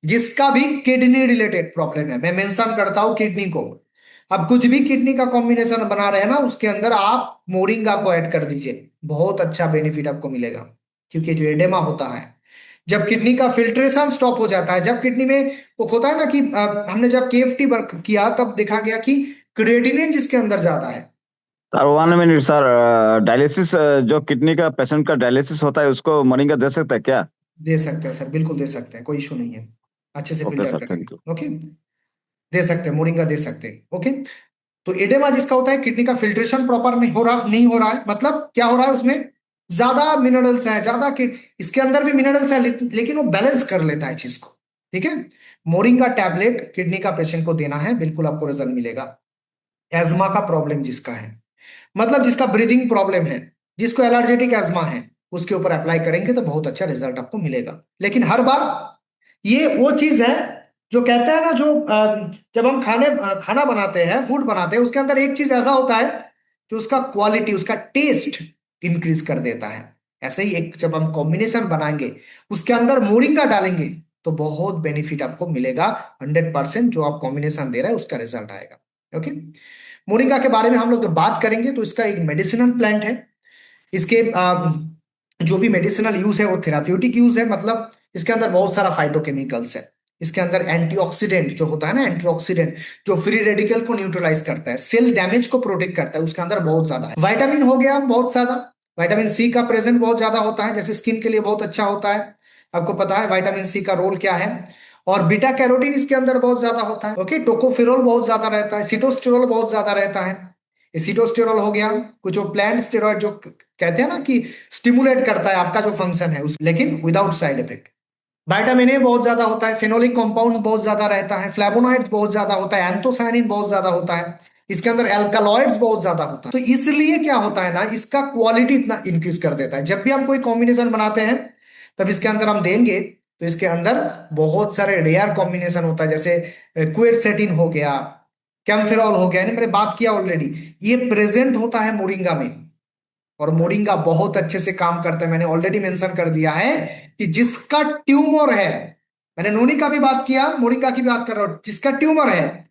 जिसका भी किडनी रिलेटेड प्रॉब्लम है, मैं मेंशन करता हूं किडनी को, अब कुछ भी किडनी का कॉम्बिनेशन बना रहे हैं ना, उसके अंदर आप मोरिंगा को ऐड कर दीजिए, बहुत अच्छा बेनिफिट आपको मिलेगा। क्योंकि जो एडेमा होता है, जब किडनी का फिल्ट्रेशन स्टॉप हो जाता है, जब किडनी में वो होता है ना कि हमने जब केएफटी वर्क किया तब देखा गया कि क्रिएटिनिन जिसके अंदर ज्यादा है। Sir 1 minute sir. डायलिसिस, जो किडनी का पेशेंट का डायलिसिस होता है उसको मोरिंगा दे सकता है क्या? दे सकते हैं सर, बिल्कुल दे सकते हैं, कोई इशू नहीं है, अच्छे से ओके फिल्टर सर, करेंगे। Thank you. ओके, दे सकते हैं, मोरिंगा दे सकते हैं। ओके, तो एडेमा जिसका होता है किडनी का फिल्ट्रेशन प्रॉपर नहीं हो रहा है, मतलब क्या हो रहा है उसमें, ज्यादा मिनरल्स है, ज्यादा इसके अंदर भी मिनरल्स है, लेकिन वो बैलेंस कर लेता है चीज को। ठीक है, मोरिंगा टैबलेट किडनी का पेशेंट को देना है, बिल्कुल आपको रिजल्ट मिलेगा। एज्मा का प्रॉब्लम जिसका है, मतलब जिसका ब्रीदिंग प्रॉब्लम है, जिसको एलर्जेटिक एज्मा है, उसके ऊपर अप्लाई करेंगे तो बहुत अच्छा रिजल्ट आपको मिलेगा। लेकिन हर बार ये वो चीज है जो कहते हैं ना, जो जब हम खाना बनाते हैं, फूड बनाते हैं, उसके अंदर एक चीज ऐसा होता है जो उसका क्वालिटी, उसका टेस्ट इंक्रीज कर देता है। ऐसे ही एक जब हम कॉम्बिनेशन बनाएंगे, उसके अंदर मोरिंगा डालेंगे, तो बहुत बेनिफिट आपको मिलेगा। 100% जो आप कॉम्बिनेशन दे रहे हैं उसका रिजल्ट आएगा। ओके, मोरिंगा के बारे में हम लोग जब बात करेंगे तो इसका एक मेडिसिनल प्लांट है। इसके जो भी मेडिसिनल यूज है वो थेराप्यूटिक यूज है, मतलब इसके अंदर बहुत सारा फाइटोकेमिकल्स है। इसके अंदर एंटीऑक्सीडेंट जो होता है ना, एंटीऑक्सीडेंट जो फ्री रेडिकल को न्यूट्रलाइज करता है, सेल डैमेज को प्रोटेक्ट करता है, उसके अंदर बहुत ज्यादा है। विटामिन हो गया बहुत ज्यादा, विटामिन सी का प्रेजेंट बहुत ज्यादा होता है, जैसे स्किन के लिए बहुत अच्छा होता है। आपको पता है विटामिन सी का रोल क्या है। और बीटा कैरोटीन इसके अंदर बहुत ज्यादा होता है। ओके, टोकोफेरोल बहुत ज्यादा रहता है, सिटोस्टेरोल बहुत ज्यादा रहता है। एसिटोस्टेरोल हो गया, कुछ वो प्लांट स्टेरॉइड जो कहते हैं ना कि स्टिमुलेट करता है आपका जो फंक्शन है उस, लेकिन without side effect. Vitamin A बहुत ज्यादा होता है, फेनोलिक कंपाउंड बहुत ज्यादा रहता है, फ्लेवोनॉइड्स बहुत ज्यादा होता है, एंथोसायनिन बहुत ज्यादा होता है, इसके अंदर एल्कालॉइड्स बहुत ज्यादा होता है। तो इसलिए क्या होता है ना, इसका क्वालिटी इतना इंक्रीज कर देता है। जब भी हम कोई कॉम्बिनेशन बनाते हैं तब इसके अंदर हम देंगे तो इसके अंदर बहुत सारे रेयर कॉम्बिनेशन होता है, जैसे क्वेरसेटिन हो गया, कैम्फेरॉल हो गया, यानी मैंने बात किया ऑलरेडी, ये प्रेजेंट होता है मोरिंगा में। और मोरिंगा बहुत अच्छे से काम करता है, मैंने ऑलरेडी मेंशन कर दिया है कि जिसका ट्यूमर है, मैंने नोनी का भी बात किया, मोरिंगा की भी बात कर रहा हूं, जिसका ट्यूमर है,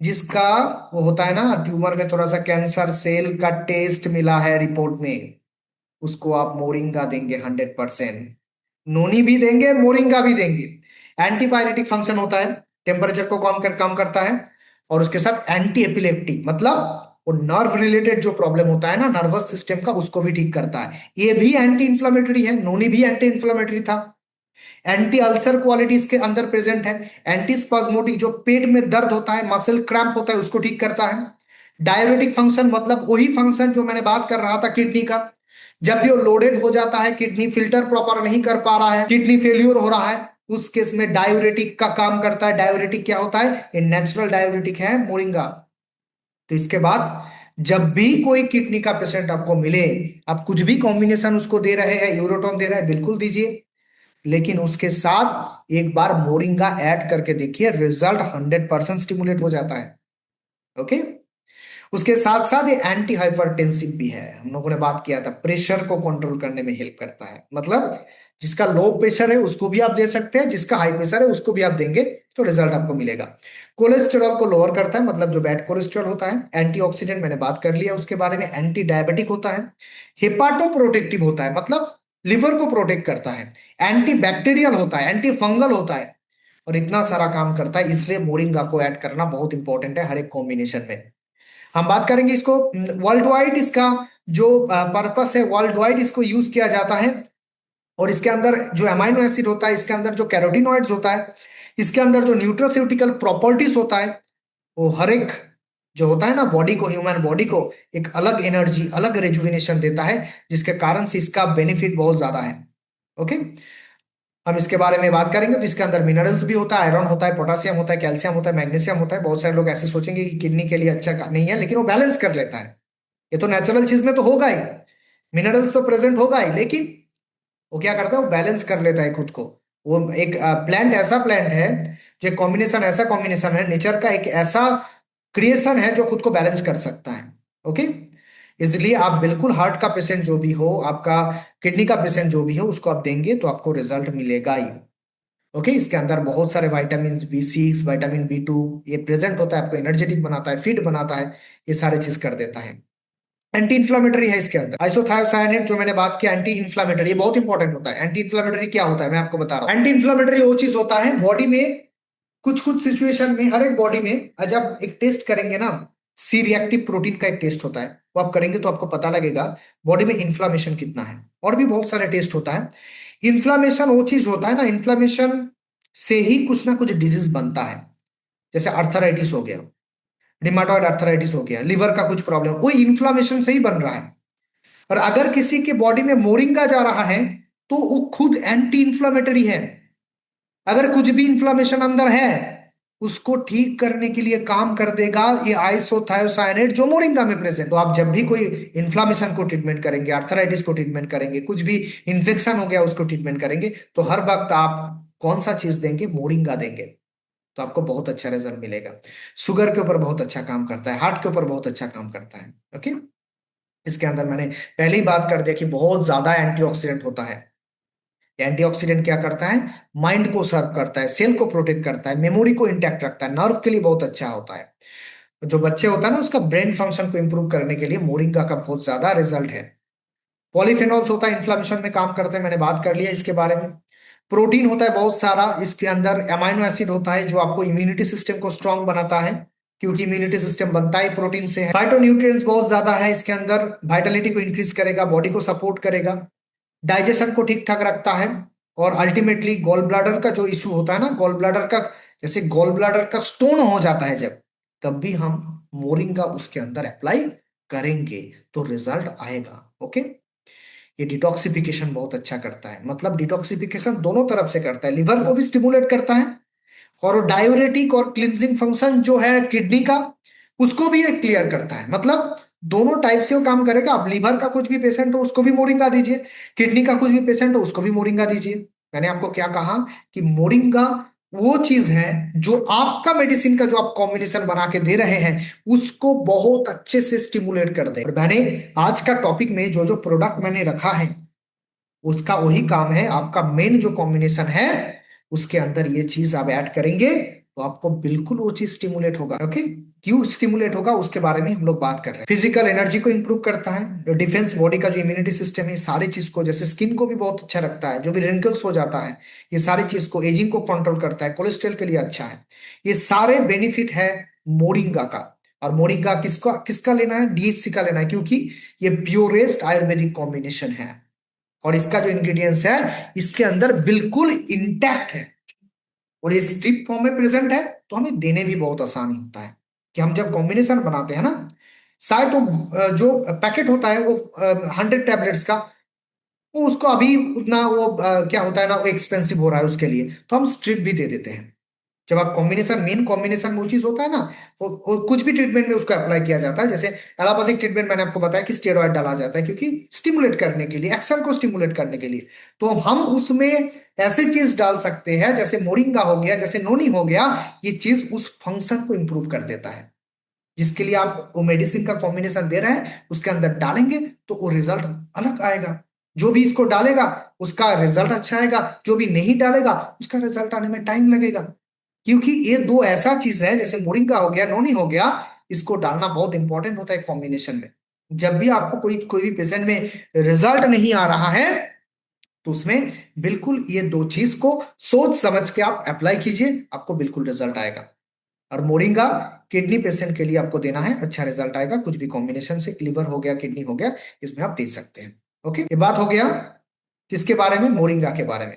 जिसका वो होता है ना ट्यूमर में थोड़ा सा कैंसर सेल का टेस्ट मिला है रिपोर्ट में, उसको आप मोरिंगा देंगे 100%। नोनी भी देंगे, मोरिंगा भी देंगे। एंटीपायरेटिक फंक्शन होता है, टेम्परेचर को कम करता है, और उसके साथ एंटी एपिलेप्टिक, मतलब वो नर्व रिलेटेड जो प्रॉब्लम होता है ना नर्वस सिस्टम का, उसको भी ठीक करता है। ये भी एंटी इंफ्लेमेटरी है, नोनी भी एंटी इंफ्लेमेटरी था। एंटी अल्सर क्वालिटी इसके अंदर प्रेजेंट है। एंटी स्पाज्मोटिक, जो पेट में दर्द होता है, मसल क्रैम्प होता है, उसको ठीक करता है। डायरेटिक फंक्शन, मतलब वही फंक्शन जो मैंने बात कर रहा था किडनी का, जब भी वो लोडेड हो जाता है, किडनी फिल्टर प्रॉपर नहीं कर पा रहा है, किडनी फेल्यूर हो रहा है, उस केस में डायूरेटिक का काम करता है। डायूरेटिक क्या होता है, ये नेचुरल डायूरेटिक है मोरिंगा। तो इसके बाद जब भी कोई किडनी का पेशेंट आपको मिले, आप कुछ भी कॉम्बिनेशन उसको दे रहे हैं, यूरोटोन दे रहे हैं, बिल्कुल दीजिए, लेकिन उसके साथ एक बार मोरिंगा ऐड करके देखिए, रिजल्ट 100% स्टिमुलेट हो जाता है। ओके, उसके साथ साथ ये एंटी हाइपरटेंसिव भी है, हम लोगों ने बात किया था, प्रेशर को कंट्रोल करने में हेल्प करता है। मतलब जिसका लो प्रेशर है उसको भी आप दे सकते हैं, जिसका हाई प्रेशर है उसको भी आप देंगे तो रिजल्ट आपको मिलेगा। कोलेस्टेरॉल को लोअर करता है, मतलब जो बैड कोलेस्टेरॉल होता है। एंटीऑक्सीडेंट मैंने बात कर लिया उसके बारे में। एंटी डायबिटिक होता है। हेपाटो प्रोटेक्टिव होता है, मतलब लिवर को प्रोटेक्ट करता है। एंटी बैक्टीरियल होता है, एंटी फंगल होता है, और इतना सारा काम करता है। इसलिए मोरिंगा को ऐड करना बहुत इंपॉर्टेंट है हर एक कॉम्बिनेशन में। हम बात करेंगे इसको वर्ल्ड वाइड, इसका जो पर्पस है वर्ल्ड वाइड इसको यूज किया जाता है। और इसके अंदर जो अमाइनो एसिड होता है, इसके अंदर जो कैरोटिनॉइड्स होता है, इसके अंदर जो न्यूट्रास्यूटिकल प्रॉपर्टीज होता है, वो हर एक जो होता है ना बॉडी को, ह्यूमन बॉडी को एक अलग एनर्जी, अलग रेजुविनेशन देता है, जिसके कारण से इसका बेनिफिट बहुत ज्यादा है। ओके, हम इसके बारे में बात करेंगे। तो इसके अंदर मिनरल्स भी होता है, आयरन होता है, पोटासियम होता है, कैल्शियम होता है, मैग्नीशियम होता है। बहुत सारे लोग ऐसे सोचेंगे कि किडनी के लिए अच्छा नहीं है, लेकिन वो बैलेंस कर लेता है। ये तो नेचुरल चीज में तो होगा ही, मिनरल्स तो प्रेजेंट होगा ही, लेकिन वो क्या करता है, वो बैलेंस कर लेता है खुद को। वो एक प्लांट ऐसा प्लांट है, जो कॉम्बिनेशन ऐसा कॉम्बिनेशन है, नेचर का एक ऐसा क्रिएशन है जो खुद को बैलेंस कर सकता है। ओके, इसलिए आप बिल्कुल हार्ट का पेशेंट जो भी हो, आपका किडनी का पेशेंट जो भी हो, उसको आप देंगे तो आपको रिजल्ट मिलेगा ही। ओके, इसके अंदर बहुत सारे विटामिन B6, विटामिन B2 ये प्रेजेंट होता है, आपको एनर्जेटिक बनाता है, फिट बनाता है, ये सारे चीज कर देता है। एंटी इन्फ्लामेटरी है इसके अंदर। आइसोथायोसायानेट जो मैंने बात किया, एंटी इन्फ्लामेटरी, ये बहुत इंपॉर्टेंट होता है। एंटी इन्फ्लामेटरी क्या होता है मैं आपको बता रहा हूँ। एंटी इन्फ्लामेटरी वो चीज होता है बॉडी में, कुछ कुछ सिचुएशन में, हर एक बॉडी में जब एक टेस्ट करेंगे ना, सी रिएक्टिव प्रोटीन का एक टेस्ट होता है, वो आप करेंगे तो आपको पता लगेगा बॉडी में इन्फ्लामेशन कितना है। और भी बहुत सारे टेस्ट होता है। इन्फ्लामेशन वो चीज होता है ना, इन्फ्लामेशन से ही कुछ ना कुछ डिजीज बनता है। जैसे अर्थराइटिस हो गया, रिमाटॉइड अर्थराइटिस हो गया, लिवर का कुछ प्रॉब्लम, वो इन्फ्लामेशन से ही बन रहा है। और अगर किसी के बॉडी में मोरिंगा जा रहा है तो वो खुद एंटी इंफ्लामेटरी है। अगर कुछ भी इंफ्लामेशन अंदर है उसको ठीक करने के लिए काम कर देगा ये आइसोथायोसाइनेट जो मोरिंगा में प्रेजेंट। तो आप जब भी कोई इन्फ्लामेशन को ट्रीटमेंट करेंगे, आर्थराइटिस को ट्रीटमेंट करेंगे, कुछ भी इन्फेक्शन हो गया उसको ट्रीटमेंट करेंगे, तो हर वक्त आप कौन सा चीज देंगे? मोरिंगा देंगे, तो आपको बहुत अच्छा रिजल्ट मिलेगा। शुगर के ऊपर बहुत अच्छा काम करता है, हार्ट के ऊपर बहुत अच्छा काम करता है। ओके, इसके अंदर मैंने पहले ही बात कर दिया कि बहुत ज्यादा एंटीऑक्सीडेंट होता है। एंटीऑक्सीडेंट क्या करता है? माइंड को सर्व करता है, सेल को प्रोटेक्ट करता है, मेमोरी को इंटैक्ट रखता है, नर्व के लिए बहुत अच्छा होता है। जो बच्चे होता है ना उसका ब्रेन फंक्शन को इंप्रूव करने के लिए मोरिंगा का बहुत ज्यादा रिजल्ट है। पॉलीफेनॉल्स होता है, इन्फ्लामेशन में काम करते हैं, मैंने बात कर लिया इसके बारे में। प्रोटीन होता है बहुत सारा, इसके अंदर अमाइनो एसिड होता है जो आपको इम्यूनिटी सिस्टम को स्ट्रांग बनाता है, क्योंकि इम्यूनिटी सिस्टम बनता ही प्रोटीन से है। फाइटोन्यूट्रिएंट्स बहुत ज्यादा है इसके अंदर, वाइटलिटी को इंक्रीज करेगा, बॉडी को सपोर्ट करेगा, डाइजेशन को ठीक ठाक रखता है। और अल्टीमेटली गॉल ब्लैडर का जो इशू होता है ना, गॉल ब्लैडर का, जैसे गॉल ब्लैडर का स्टोन हो जाता है जब, तब भी हम मोरिंगा उसके अंदर अप्लाई करेंगे तो रिजल्ट आएगा। ओके, ये डिटॉक्सिफिकेशन बहुत अच्छा करता है, मतलब डिटॉक्सिफिकेशन दोनों तरफ से करता है, लिवर को भी स्टिमुलेट करता है और डायूरेटिक और क्लिनजिंग फंक्शन जो है किडनी का उसको भी ये क्लियर करता है। मतलब दोनों टाइप से वो काम करेगा। अब लीवर का कुछ भी पेशेंट हो उसको भी मोरिंगा दीजिए, किडनी का कुछ भी पेशेंट हो उसको भी मोरिंगा दीजिए। मैंने आपको क्या कहा कि मोरिंगा वो चीज है जो आपका मेडिसिन का जो आप कॉम्बिनेशन बना के दे रहे हैं उसको बहुत अच्छे से स्टिमुलेट कर दे। और मैंने आज का टॉपिक में जो जो प्रोडक्ट मैंने रखा है उसका वही काम है, आपका मेन जो कॉम्बिनेशन है उसके अंदर ये चीज आप ऐड करेंगे तो आपको बिल्कुल वो चीज स्टिमुलेट होगा। ओके, क्यों स्टिमुलेट होगा उसके बारे में हम लोग बात कर रहे हैं। फिजिकल एनर्जी को इंप्रूव करता है, डिफेंस बॉडी का जो इम्यूनिटी सिस्टम है सारी चीज को, जैसे स्किन को भी बहुत अच्छा रखता है, जो भी रिंकल्स हो जाता है ये सारी चीज को, एजिंग को कंट्रोल करता है, कोलेस्ट्रॉल के लिए अच्छा है। ये सारे बेनिफिट है मोरिंगा का। और मोरिंगा किसका किसका लेना है? डीएचसी का लेना है, क्योंकि ये प्योरेस्ट आयुर्वेदिक कॉम्बिनेशन है और इसका जो इंग्रेडिएंट्स है इसके अंदर बिल्कुल इंटैक्ट है और ये स्ट्रिप फॉर्म में प्रेजेंट है, तो हमें देने भी बहुत आसानी होता है। कि हम जब कॉम्बिनेशन बनाते हैं ना, शायद तो जो पैकेट होता है वो 100 टैबलेट्स का, वो उसको अभी उतना वो क्या होता है ना, वो एक्सपेंसिव हो रहा है उसके लिए, तो हम स्ट्रिप भी दे देते हैं। जब आप कॉम्बिनेशन, मेन कॉम्बिनेशन वो चीज होता है ना, वो कुछ भी ट्रीटमेंट में उसको अप्लाई किया जाता है। जैसे एलोपैथिक ट्रीटमेंट मैंने आपको बताया कि स्टेरॉइड डाला जाता है क्योंकि स्टिमुलेट करने के लिए, एक्शन को स्टिमुलेट करने के लिए। तो हम उसमें ऐसे चीज डाल सकते हैं जैसे मोरिंगा हो गया, जैसे नोनी हो गया, ये चीज उस फंक्शन को इंप्रूव कर देता है जिसके लिए आप वो मेडिसिन का कॉम्बिनेशन दे रहे हैं उसके अंदर डालेंगे तो वो रिजल्ट अलग आएगा। जो भी इसको डालेगा उसका रिजल्ट अच्छा आएगा, जो भी नहीं डालेगा उसका रिजल्ट आने में टाइम लगेगा। क्योंकि ये दो ऐसा चीज है, जैसे मोरिंगा हो गया, नोनी हो गया, इसको डालना बहुत इंपॉर्टेंट होता है कॉम्बिनेशन में। जब भी आपको कोई कोई भी पेशेंट में रिजल्ट नहीं आ रहा है तो उसमें बिल्कुल ये दो चीज को सोच समझ के आप अप्लाई कीजिए, आपको बिल्कुल रिजल्ट आएगा। और मोरिंगा किडनी पेशेंट के लिए आपको देना है, अच्छा रिजल्ट आएगा। कुछ भी कॉम्बिनेशन से, लिवर हो गया, किडनी हो गया, इसमें आप दे सकते हैं। ओके, ये बात हो गया किसके बारे में? मोरिंगा के बारे में।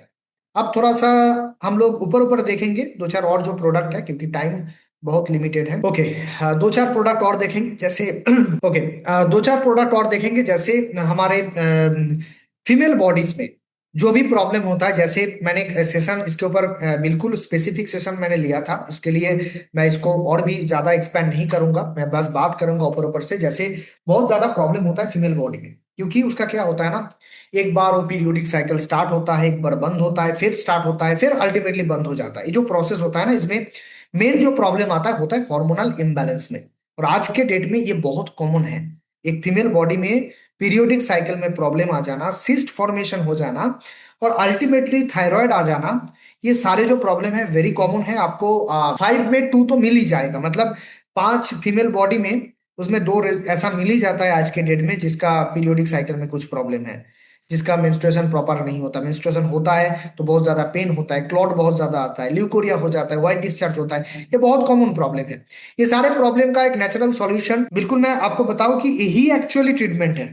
अब थोड़ा सा हम लोग ऊपर ऊपर देखेंगे दो चार और जो प्रोडक्ट है, क्योंकि टाइम बहुत लिमिटेड है। ओके, दो चार प्रोडक्ट और देखेंगे जैसे ओके, दो चार प्रोडक्ट और देखेंगे जैसे हमारे फीमेल बॉडीज में जो भी प्रॉब्लम होता है। जैसे मैंने एक सेशन इसके ऊपर बिल्कुल स्पेसिफिक सेशन मैंने लिया था, इसके लिए मैं इसको और भी ज्यादा एक्सपेंड नहीं करूंगा, मैं बस बात करूंगा ऊपर ऊपर से। जैसे बहुत ज्यादा प्रॉब्लम होता है फीमेल बॉडी में, क्योंकि उसका क्या होता है ना, एक बार वो पीरियोडिक साइकिल स्टार्ट होता है, एक बार बंद होता है, फिर स्टार्ट होता है, फिर अल्टीमेटली बंद हो जाता है। ये जो प्रोसेस होता है ना, इसमें मेन जो प्रॉब्लम आता है होता है हार्मोनल इम्बैलेंस में। और आज के डेट में ये बहुत कॉमन है, एक फीमेल बॉडी में पीरियोडिक साइकिल में प्रॉब्लम आ जाना, सिस्ट फॉर्मेशन हो जाना और अल्टीमेटली थायराइड आ जाना। ये सारे जो प्रॉब्लम है वेरी कॉमन है। आपको 5 में 2 तो मिल ही जाएगा, मतलब 5 फीमेल बॉडी में उसमें 2 ऐसा मिल ही जाता है आज के डेट में जिसका पीरियोडिक साइकिल में कुछ प्रॉब्लम है, जिसका मेंस्ट्रुएशन प्रॉपर नहीं होता। मेंस्ट्रुएशन होता है तो बहुत ज्यादा पेन होता है, क्लॉट बहुत ज्यादा आता है, ल्यूकोरिया हो जाता है, व्हाइट डिस्चार्ज होता है। ये बहुत कॉमन प्रॉब्लम है। ये सारे प्रॉब्लम का एक नेचुरल सॉल्यूशन बिल्कुल मैं आपको बताऊं कि यही एक्चुअली ट्रीटमेंट है।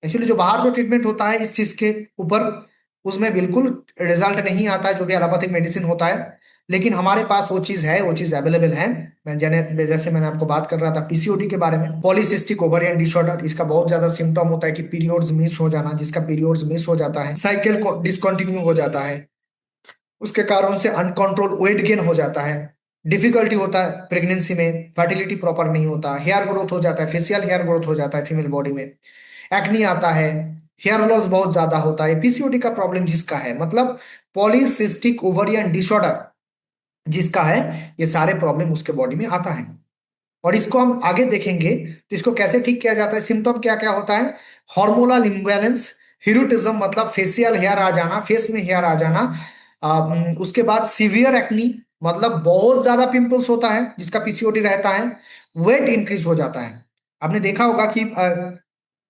एक्चुअली जो बाहर जो ट्रीटमेंट होता है इस चीज के ऊपर, उसमें बिल्कुल रिजल्ट नहीं आता है, जो भी एलोपैथिक मेडिसिन होता है। लेकिन हमारे पास वो चीज है, वो चीज अवेलेबल है। जैसे मैंने आपको बात कर रहा था पीसीओडी के बारे में, पॉलीसिस्टिक ओवरियन डिसऑर्डर, इसका बहुत ज्यादा सिम्टम होता है कि पीरियड्स मिस हो जाना, जिसका पीरियड्स मिस हो जाता है, साइकिल को डिसकंटिन्यू हो जाता है, उसके कारण से अनकंट्रोल वेट गेन हो जाता है, डिफिकल्टी होता है प्रेगनेंसी में, फर्टिलिटी प्रॉपर नहीं होता, हेयर ग्रोथ हो जाता है, फेशियल हेयर ग्रोथ हो जाता है फीमेल बॉडी में, एक्नी आता है, हेयर लॉस बहुत ज्यादा होता है। पीसीओडी का प्रॉब्लम जिसका है, मतलब पॉलीसिस्टिक ओवरियन डिसऑर्डर जिसका है, ये सारे प्रॉब्लम उसके बॉडी में आता है। और इसको हम आगे देखेंगे तो इसको कैसे ठीक किया जाता है, सिम्टम क्या क्या होता है, हार्मोनल इम्बैलेंस, हिरुटिज्म मतलब फेशियल हेयर आ जाना, फेस में हेयर आ जाना, उसके बाद सीवियर एक्नी मतलब बहुत ज्यादा पिंपल्स होता है जिसका पीसीओडी रहता है, वेट इंक्रीज हो जाता है। आपने देखा होगा कि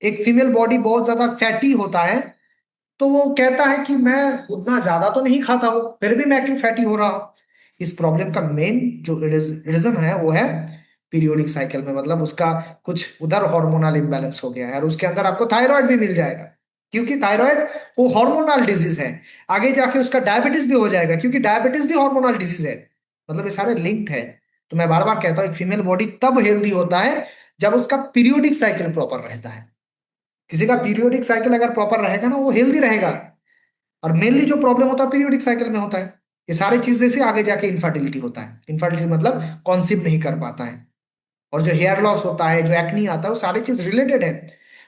एक फीमेल बॉडी बहुत ज्यादा फैटी होता है, तो वो कहता है कि मैं उतना ज्यादा तो नहीं खाता हूं, फिर भी मैं क्यों फैटी हो रहा हूं। इस प्रॉब्लम का मेन जो रीजन है वो है पीरियोडिक साइकिल में, मतलब उसका कुछ उधर हार्मोनल इम्बैलेंस हो गया है। और उसके अंदर आपको थायराइड भी मिल जाएगा, क्योंकि थायराइड वो हार्मोनल डिजीज है। आगे जाके उसका डायबिटीज भी हो जाएगा, क्योंकि डायबिटीज भी हार्मोनल डिजीज है। मतलब ये सारे लिंक्ड है। तो मैं बार बार कहता हूँ एक फीमेल बॉडी तब हेल्दी होता है जब उसका पीरियोडिक साइकिल प्रॉपर रहता है। किसी का पीरियोडिक साइकिल अगर प्रॉपर रहेगा ना, वो हेल्दी रहेगा। और मेनली जो प्रॉब्लम होता है पीरियोडिक साइकिल में होता है। ये सारी चीजें से आगे जाके इनफर्टिलिटी होता है, इनफर्टिलिटी मतलब कॉन्सीव नहीं कर पाता है। और जो हेयर लॉस होता है, जो एक्नी आता है, वो सारी चीज रिलेटेड है।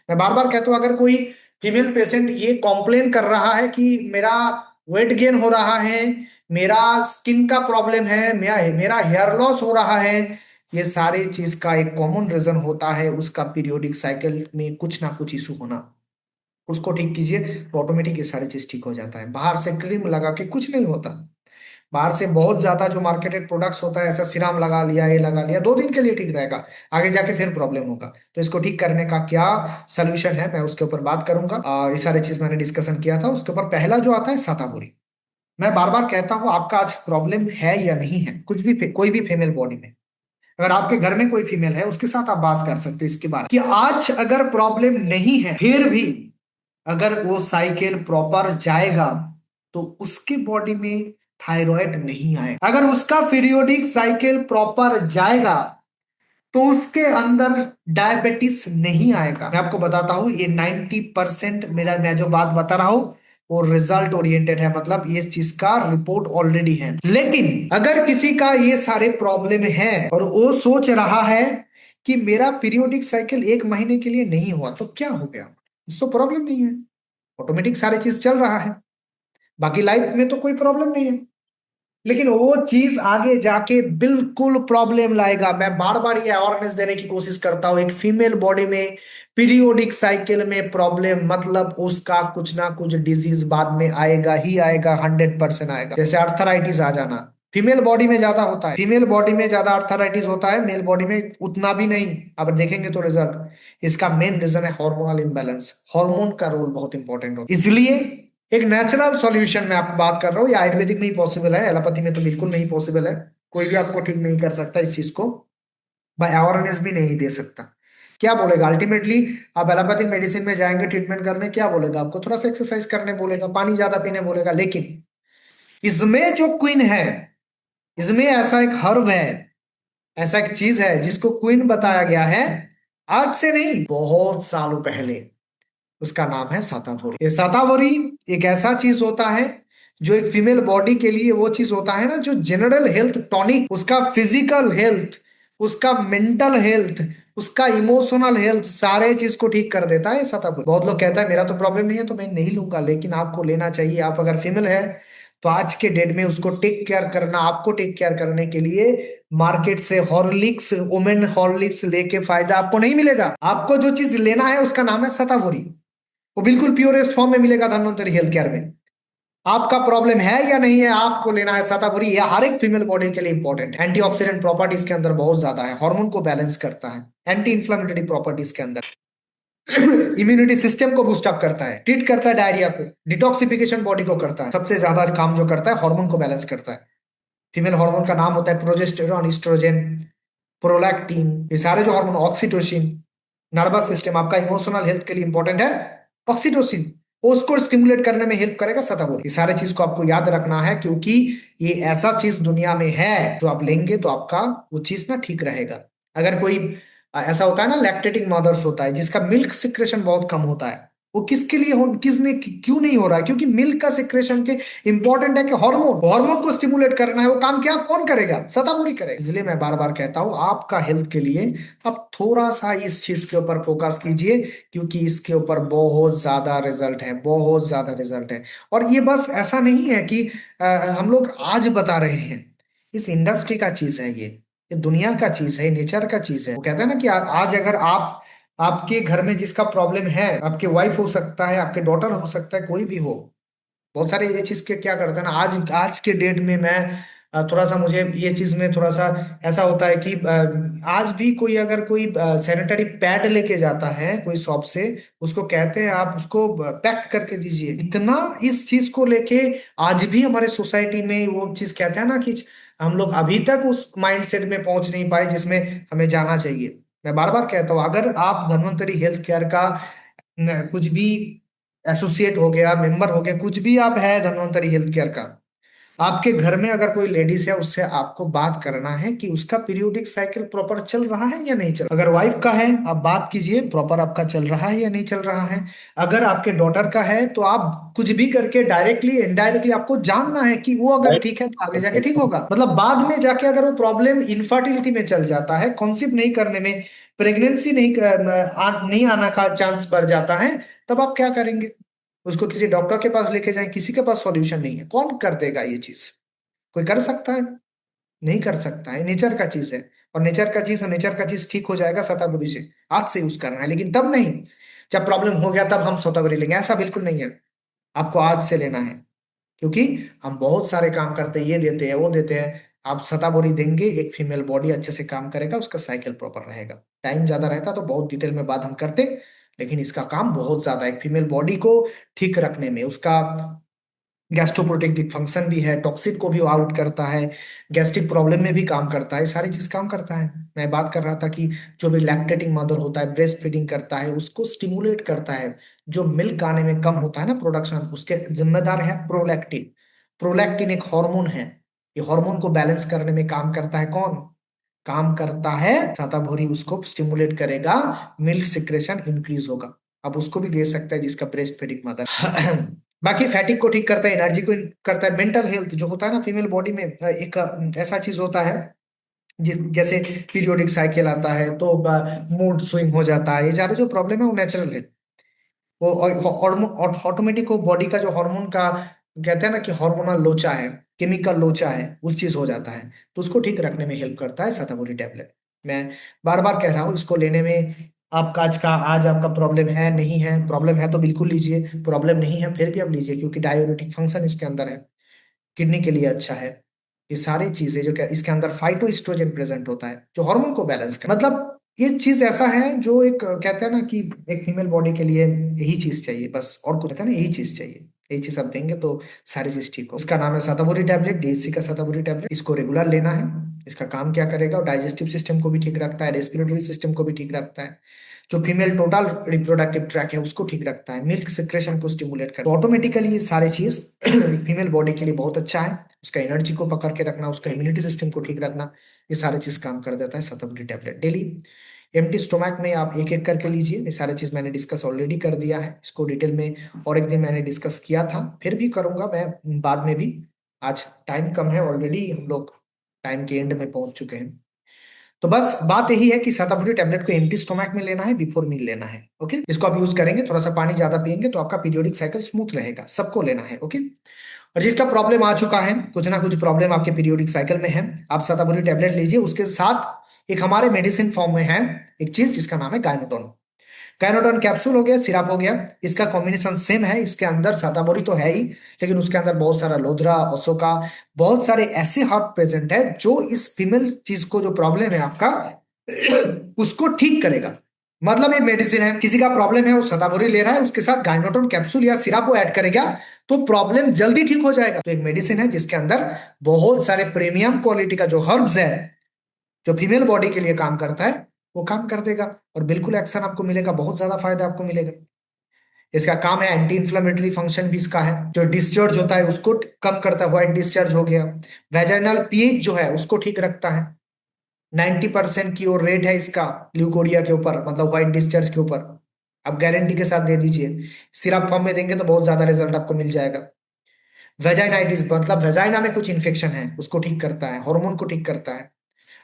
मैं बार बार कहता हूँ अगर कोई फीमेल पेशेंट ये कॉम्प्लेन कर रहा है कि मेरा वेट गेन हो रहा है, मेरा स्किन का प्रॉब्लम है, मेरा मेरा हेयर लॉस हो रहा है, ये सारी चीज का एक कॉमन रीजन होता है उसका पीरियोडिक साइकिल में कुछ ना कुछ इशू होना। उसको ठीक कीजिए तो ऑटोमेटिक ये सारी चीज ठीक हो जाता है। बाहर से क्रीम लगा के कुछ नहीं होता। बाहर से बहुत ज्यादा जो मार्केटेड प्रोडक्ट्स होता है, ऐसा सीरम लगा लिया, ये लगा लिया, 2 दिन के लिए ठीक रहेगा, आगे जाके फिर प्रॉब्लम होगा। तो इसको ठीक करने का क्या सोल्यूशन है, मैं उसके ऊपर बात करूंगा। ये सारी चीज मैंने डिस्कशन किया था। उसके ऊपर पहला जो आता है सातापुरी। मैं बार बार कहता हूँ आपका आज प्रॉब्लम है या नहीं है, कुछ भी कोई भी फीमेल बॉडी में, अगर आपके घर में कोई फीमेल है उसके साथ आप बात कर सकते हैं इसके बारे में कि आज अगर प्रॉब्लम नहीं है, फिर भी अगर वो साइकिल प्रॉपर जाएगा तो उसके बॉडी में थायराइड नहीं आएगा। अगर उसका पीरियोडिक साइकिल प्रॉपर जाएगा तो उसके अंदर डायबिटीज नहीं आएगा। मैं आपको बताता हूं ये 90% मेरा मैं जो बात बता रहा हूं वो रिजल्ट ओरिएंटेड है, मतलब ये चीज का रिपोर्ट ऑलरेडी है। लेकिन अगर किसी का ये सारे प्रॉब्लम है और वो सोच रहा है कि मेरा पीरियोडिक साइकिल 1 महीने के लिए नहीं हुआ तो क्या हो गया, इसको प्रॉब्लम नहीं है, ऑटोमेटिक सारी चीज चल रहा है, बाकी लाइफ में तो कोई प्रॉब्लम नहीं है। लेकिन वो चीज आगे जाके बिल्कुल प्रॉब्लम लाएगा। मैं बार बार ये अवेयरनेस देने की कोशिश करता हूँ, एक फीमेल बॉडी में पीरियोडिक साइकिल में प्रॉब्लम मतलब उसका कुछ ना कुछ डिजीज बाद में आएगा ही आएगा, 100% आएगा। जैसे अर्थराइटिस आ जाना फीमेल बॉडी में ज्यादा होता है, फीमेल बॉडी में ज्यादा अर्थराइटिस होता है, मेल बॉडी में उतना भी नहीं। अब देखेंगे तो रिजल्ट, इसका मेन रीजन है हार्मोनल इम्बैलेंस। हार्मोन का रोल बहुत इंपॉर्टेंट होता है। इसलिए एक नेचुरल सॉल्यूशन में आप बात कर रहा हूँ, ये आयुर्वेदिक में ही पॉसिबल है, एलोपैथी में तो बिल्कुल नहीं पॉसिबल है। कोई भी आपको ठीक नहीं कर सकता इस चीज को, बाय अवेयरनेस भी नहीं दे सकता। क्या बोलेगा अल्टीमेटली, आप एलोपैथिक मेडिसिन में जाएंगे ट्रीटमेंट करने, क्या बोलेगा आपको, थोड़ा सा एक्सरसाइज करने बोलेगा, पानी ज्यादा पीने बोलेगा। लेकिन इसमें जो क्वीन है, इसमें ऐसा एक हर्ब है, ऐसा एक चीज है जिसको क्वीन बताया गया है, आज से नहीं बहुत सालों पहले। उसका नाम है सातावरी। ये सातावरी एक ऐसा चीज होता है जो एक फीमेल बॉडी के लिए वो चीज होता है ना, जो जनरल हेल्थ टॉनिक, उसका फिजिकल हेल्थ, उसका मेंटल हेल्थ, उसका इमोशनल हेल्थ, सारे चीज को ठीक कर देता है सातावरी। बहुत लोग कहता है मेरा तो प्रॉब्लम नहीं है तो मैं नहीं लूंगा, लेकिन आपको लेना चाहिए। आप अगर फीमेल है तो आज के डेट में उसको टेक केयर करना, आपको टेक केयर करने के लिए मार्केट से हॉर्लिक्स, वुमेन हॉर्लिक्स लेके फायदा आपको नहीं मिलेगा। आपको जो चीज लेना है उसका नाम है शतावरी। वो बिल्कुल प्योरेस्ट फॉर्म में मिलेगा धन्वंतरी हेल्थ केयर में। आपका प्रॉब्लम है या नहीं है, आपको लेना है शतावरी। यह हर एक फीमेल बॉडी के लिए इंपॉर्टेंट है। एंटीऑक्सीडेंट प्रॉपर्टीज के अंदर बहुत ज्यादा है, हार्मोन को बैलेंस करता है, एंटी इंफ्लेमेटरी प्रॉपर्टीज के अंदर इम्यूनिटी सिस्टम को बूस्ट अप करता है, ट्रीट करता है डायरिया को, डिटॉक्सिफिकेशन बॉडी को करता है, सबसे ज्यादा काम जो करता है हार्मोन को बैलेंस करता है। फीमेल हार्मोन का नाम होता है प्रोजेस्टेरॉन, एस्ट्रोजन, प्रोलैक्टिन, ये सारे जो हार्मोन, ऑक्सीटोसिन। नर्वस सिस्टम आपका इमोशनल हेल्थ के लिए इंपॉर्टेंट है ऑक्सीटोसिन। उसको स्टिमुलेट करने में हेल्प करेगा शतावरी। ये सारे चीज को आपको याद रखना है, क्योंकि ये ऐसा चीज दुनिया में है जो आप लेंगे तो आपका वो चीज ना ठीक रहेगा। अगर कोई ऐसा होता है ना, लैक्टेटिंग मदर्स होता है जिसका मिल्क सिक्रेशन बहुत कम होता है, वो किसके लिए हो, किसने क्यों नहीं हो रहा है? क्योंकि मिल्क का सिक्रेशन के इंपॉर्टेंट है कि हार्मोन हार्मोन को स्टिमुलेट करना है। वो काम क्या कौन करेगा? शतावरी करेगा। इसलिए मैं बार बार कहता हूं, आपका हेल्थ के लिए आप थोड़ा सा इस चीज के ऊपर फोकस कीजिए, क्योंकि इसके ऊपर बहुत ज्यादा रिजल्ट है, बहुत ज्यादा रिजल्ट है। और ये बस ऐसा नहीं है कि हम लोग आज बता रहे हैं, इस इंडस्ट्री का चीज है ये दुनिया का चीज है, नेचर का चीज है। वो कहते हैं ना कि आज अगर आप आपके घर में जिसका प्रॉब्लम है, आपके वाइफ हो सकता है, आपके डॉटर हो सकता है, कोई भी हो, बहुत सारे ये चीज के क्या करते हैं ना, आज आज के डेट में मैं थोड़ा सा मुझे ये चीज में थोड़ा सा ऐसा होता है कि आज भी कोई अगर कोई सैनिटरी पैड लेके जाता है कोई शॉप से, उसको कहते हैं आप उसको पैक करके दीजिए। इतना इस चीज को लेके आज भी हमारे सोसाइटी में वो चीज कहते हैं ना कि हम लोग अभी तक उस माइंडसेट में पहुंच नहीं पाए जिसमें हमें जाना चाहिए। मैं बार बार कहता हूँ, अगर आप धन्वंतरी हेल्थ केयर का कुछ भी एसोसिएट हो गया, मेंबर हो गया, कुछ भी आप है धन्वंतरी हेल्थ केयर का, आपके घर में अगर कोई लेडीज है, उससे आपको बात करना है कि उसका पीरियोडिक साइकिल प्रॉपर चल रहा है या नहीं चल। अगर वाइफ का है, आप बात कीजिए प्रॉपर आपका चल रहा है या नहीं चल रहा है। अगर आपके डॉटर का है, तो आप कुछ भी करके डायरेक्टली इनडायरेक्टली आपको जानना है कि वो अगर ठीक है तो आगे जाके ठीक होगा। मतलब बाद में जाके अगर वो प्रॉब्लम इनफर्टिलिटी में चल जाता है, कॉन्सीव नहीं करने में, प्रेगनेंसी नहीं आना का चांस बढ़ जाता है, तब आप क्या करेंगे? उसको किसी डॉक्टर के पास लेके जाएं, किसी के पास सॉल्यूशन नहीं है। कौन कर देगा ये चीज? कोई कर सकता है? नहीं कर सकता है। नेचर का चीज है, और नेचर का चीज ठीक हो जाएगा शताब्दी से। आज से यूज करना है, लेकिन तब नहीं जब प्रॉब्लम हो गया तब हम शताब्दी लेंगे, ऐसा बिल्कुल नहीं है। आपको आज से लेना है, क्योंकि हम बहुत सारे काम करते हैं, ये देते हैं वो देते हैं। आप शताबोरी देंगे, एक फीमेल बॉडी अच्छे से काम करेगा, उसका साइकिल प्रॉपर रहेगा। टाइम ज्यादा रहता तो बहुत डिटेल में बात हम करते, लेकिन इसका काम बहुत ज्यादा है। एक फीमेल बॉडी को ठीक रखने में उसका गैस्ट्रोप्रोटेक्टिव फंक्शन भी है, टॉक्सिन को भी आउट करता है, गैस्ट्रिक प्रॉब्लम में भी काम करता है, सारी चीज काम करता है। मैं बात कर रहा था कि जो भी लैक्टेटिंग मदर होता है, ब्रेस्ट फीडिंग करता है, उसको स्टिमुलेट करता है। जो मिल्क आने में कम होता है ना प्रोडक्शन, उसके जिम्मेदार है प्रोलैक्टिन। प्रोलैक्टिन एक हार्मोन है, ये हार्मोन को बैलेंस करने में काम करता है। कौन काम करता है? शताभोरी उसको स्टिमुलेट करेगा, मिल्क सिक्रेशन इंक्रीज होगा। अब उसको भी दे सकता है जिसका ब्रेस्ट फीडिंग मदर। बाकी फैटिक को ठीक करता है, एनर्जी को करता है। मेंटल हेल्थ जो होता है ना फीमेल बॉडी में, एक ऐसा चीज होता है जिस जैसे पीरियोडिक साइकिल आता है तो मूड स्विंग हो जाता है, ये सारे जो प्रॉब्लम है वो नेचुरल है। वो ऑटोमेटिक वो बॉडी का जो हार्मोन का कहते हैं ना कि हार्मोनल लोचा है, केमिकल लोचा है, उस चीज हो जाता है। तो उसको ठीक रखने में हेल्प करता है शतावरी टैबलेट। मैं बार बार कह रहा हूँ, इसको लेने में आपका आज आपका प्रॉब्लम है नहीं है, प्रॉब्लम है तो बिल्कुल लीजिए, प्रॉब्लम नहीं है फिर भी आप लीजिए, क्योंकि डायोरेटिक फंक्शन इसके अंदर है, किडनी के लिए अच्छा है। ये सारी चीजें जो क्या इसके अंदर फाइटोस्ट्रोजन प्रेजेंट होता है जो हार्मोन को बैलेंस कर, मतलब ये चीज ऐसा है जो एक कहते हैं ना कि एक फीमेल बॉडी के लिए यही चीज चाहिए बस, और कुछ कहते हैं ना यही चीज चाहिए। यही चीज आप देंगे तो सारी चीज ठीक हो। इसका नाम है शतावरी टैबलेट, डीएससी का शतावरी टैबलेट। इसको रेगुलर लेना है। इसका काम क्या करेगा? डाइजेस्टिव सिस्टम को भी ठीक रखता है, रेस्पिरेटरी सिस्टम को भी ठीक रखता है, जो फीमेल टोटल रिप्रोडक्टिव ट्रैक है उसको ठीक रखता है, मिल्क सिक्रेशन को स्टिमुलेट करता है। तो ऑटोमेटिकली ये सारी चीज फीमेल बॉडी के लिए बहुत अच्छा है। उसका एनर्जी को पकड़ के रखना, उसका इम्यूनिटी सिस्टम को ठीक रखना, ये सारी चीज काम कर देता है शतावरी टैबलेट। डेली एम्प्टी स्टोमैक में आप एक एक करके लीजिए। ये सारी चीज मैंने डिस्कस ऑलरेडी कर दिया है, इसको डिटेल में और एक दिन मैंने डिस्कस किया था, फिर भी करूंगा मैं बाद में भी। आज टाइम कम है, ऑलरेडी हम लोग टाइम के एंड में पहुंच चुके हैं। तो बस बात यही है कि शतावरी टैबलेट को एम्प्टी स्टोमैक में लेना है, बिफोर मील लेना है। ओके, इसको आप यूज करेंगे, थोड़ा सा पानी ज्यादा पिएंगे तो आपका पीरियोडिक साइकिल स्मूथ रहेगा। सबको लेना है। ओके, और जिसका प्रॉब्लम आ चुका है, कुछ ना कुछ प्रॉब्लम आपके पीरियोडिक साइकिल में है, आप शतावरी टैबलेट लीजिए। उसके साथ एक हमारे मेडिसिन फॉर्म में है एक चीज जिसका नाम है गायनोटोन। कैनोटोन कैप्सूल हो गया, सिरप हो गया, इसका कॉम्बिनेशन सेम है। इसके अंदर साताबोरी तो है ही, लेकिन उसके अंदर बहुत सारा लोधरा, अशोका, बहुत सारे ऐसे हर्ब प्रेजेंट है जो इस फीमेल चीज को जो प्रॉब्लम है आपका उसको ठीक करेगा। मतलब ये मेडिसिन है, किसी का प्रॉब्लम है वो सताबोरी ले रहा है, उसके साथ गाइनोटोन कैप्सूल या सिरप वो ऐड करेगा तो प्रॉब्लम जल्दी ठीक हो जाएगा। तो एक मेडिसिन है जिसके अंदर बहुत सारे प्रीमियम क्वालिटी का जो हर्ब्स है, जो फीमेल बॉडी के लिए काम करता है, वो काम कर देगा और बिल्कुल एक्शन आपको मिलेगा, बहुत ज्यादा फायदा आपको मिलेगा। इसका काम है, एंटी इन्फ्लेमेटरी फंक्शन भी इसका है, जो डिस्चार्ज होता है उसको कम करता है, व्हाइट डिस्चार्ज हो गया। वेजाइनल पीएच जो है उसको ठीक रखता है। 90% की और रेट है इसका ल्यूकोरिया के ऊपर, मतलब व्हाइट डिस्चार्ज के ऊपर। आप गारंटी के साथ दे दीजिए, सिरप फॉर्म में देंगे तो बहुत ज्यादा रिजल्ट आपको मिल जाएगा। वेजाइनाइटिस मतलब वेजाइना में कुछ इन्फेक्शन है उसको ठीक करता है, हार्मोन को ठीक करता है,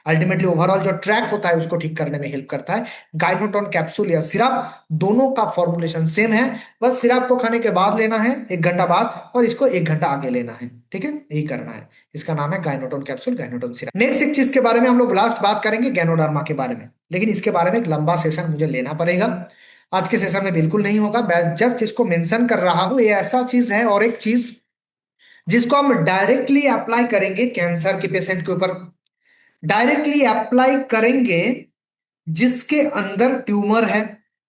अल्टीमेटली ओवरऑल जो ट्रैक होता है उसको ठीक करने में हेल्प करता है। गाइनोटोन कैप्सूल या सिरप दोनों का फॉर्मुलेशन सेम है, बस सिरप को खाने के बाद लेना है 1 घंटा बाद, और इसको 1 घंटा आगे लेना है, ठीक है, यही करना है। इसका नाम है गाइनोटोन कैप्सूल, गाइनोटोन सिरप। नेक्स्ट एक चीज के बारे में हम लोग लास्ट बात करेंगे गैनोडर्मा के बारे में, लेकिन इसके बारे में एक लंबा सेशन मुझे लेना पड़ेगा, आज के सेशन में बिल्कुल नहीं होगा। मैं जस्ट इसको मेंशन कर रहा हूं, ये ऐसा चीज है और एक चीज जिसको हम डायरेक्टली अप्लाई करेंगे कैंसर के पेशेंट के ऊपर, डायरेक्टली अप्लाई करेंगे जिसके अंदर ट्यूमर है,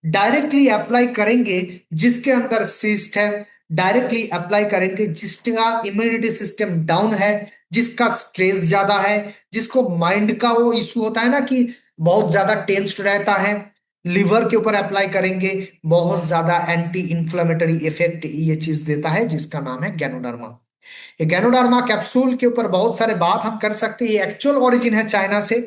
डायरेक्टली अप्लाई करेंगे जिसके अंदर सिस्ट है, डायरेक्टली अप्लाई करेंगे जिसका इम्यूनिटी सिस्टम डाउन है, जिसका स्ट्रेस ज्यादा है, जिसको माइंड का वो इशू होता है ना कि बहुत ज्यादा टेंस्ड रहता है, लिवर के ऊपर अप्लाई करेंगे, बहुत ज्यादा एंटी इंफ्लेमेटरी इफेक्ट ये चीज देता है, जिसका नाम है गैनोडर्मा। ये गैनोडार्मा कैप्सूल के ऊपर बहुत सारे बात हम कर सकते हैं, ये एक्चुअल ओरिजिन है चाइना से।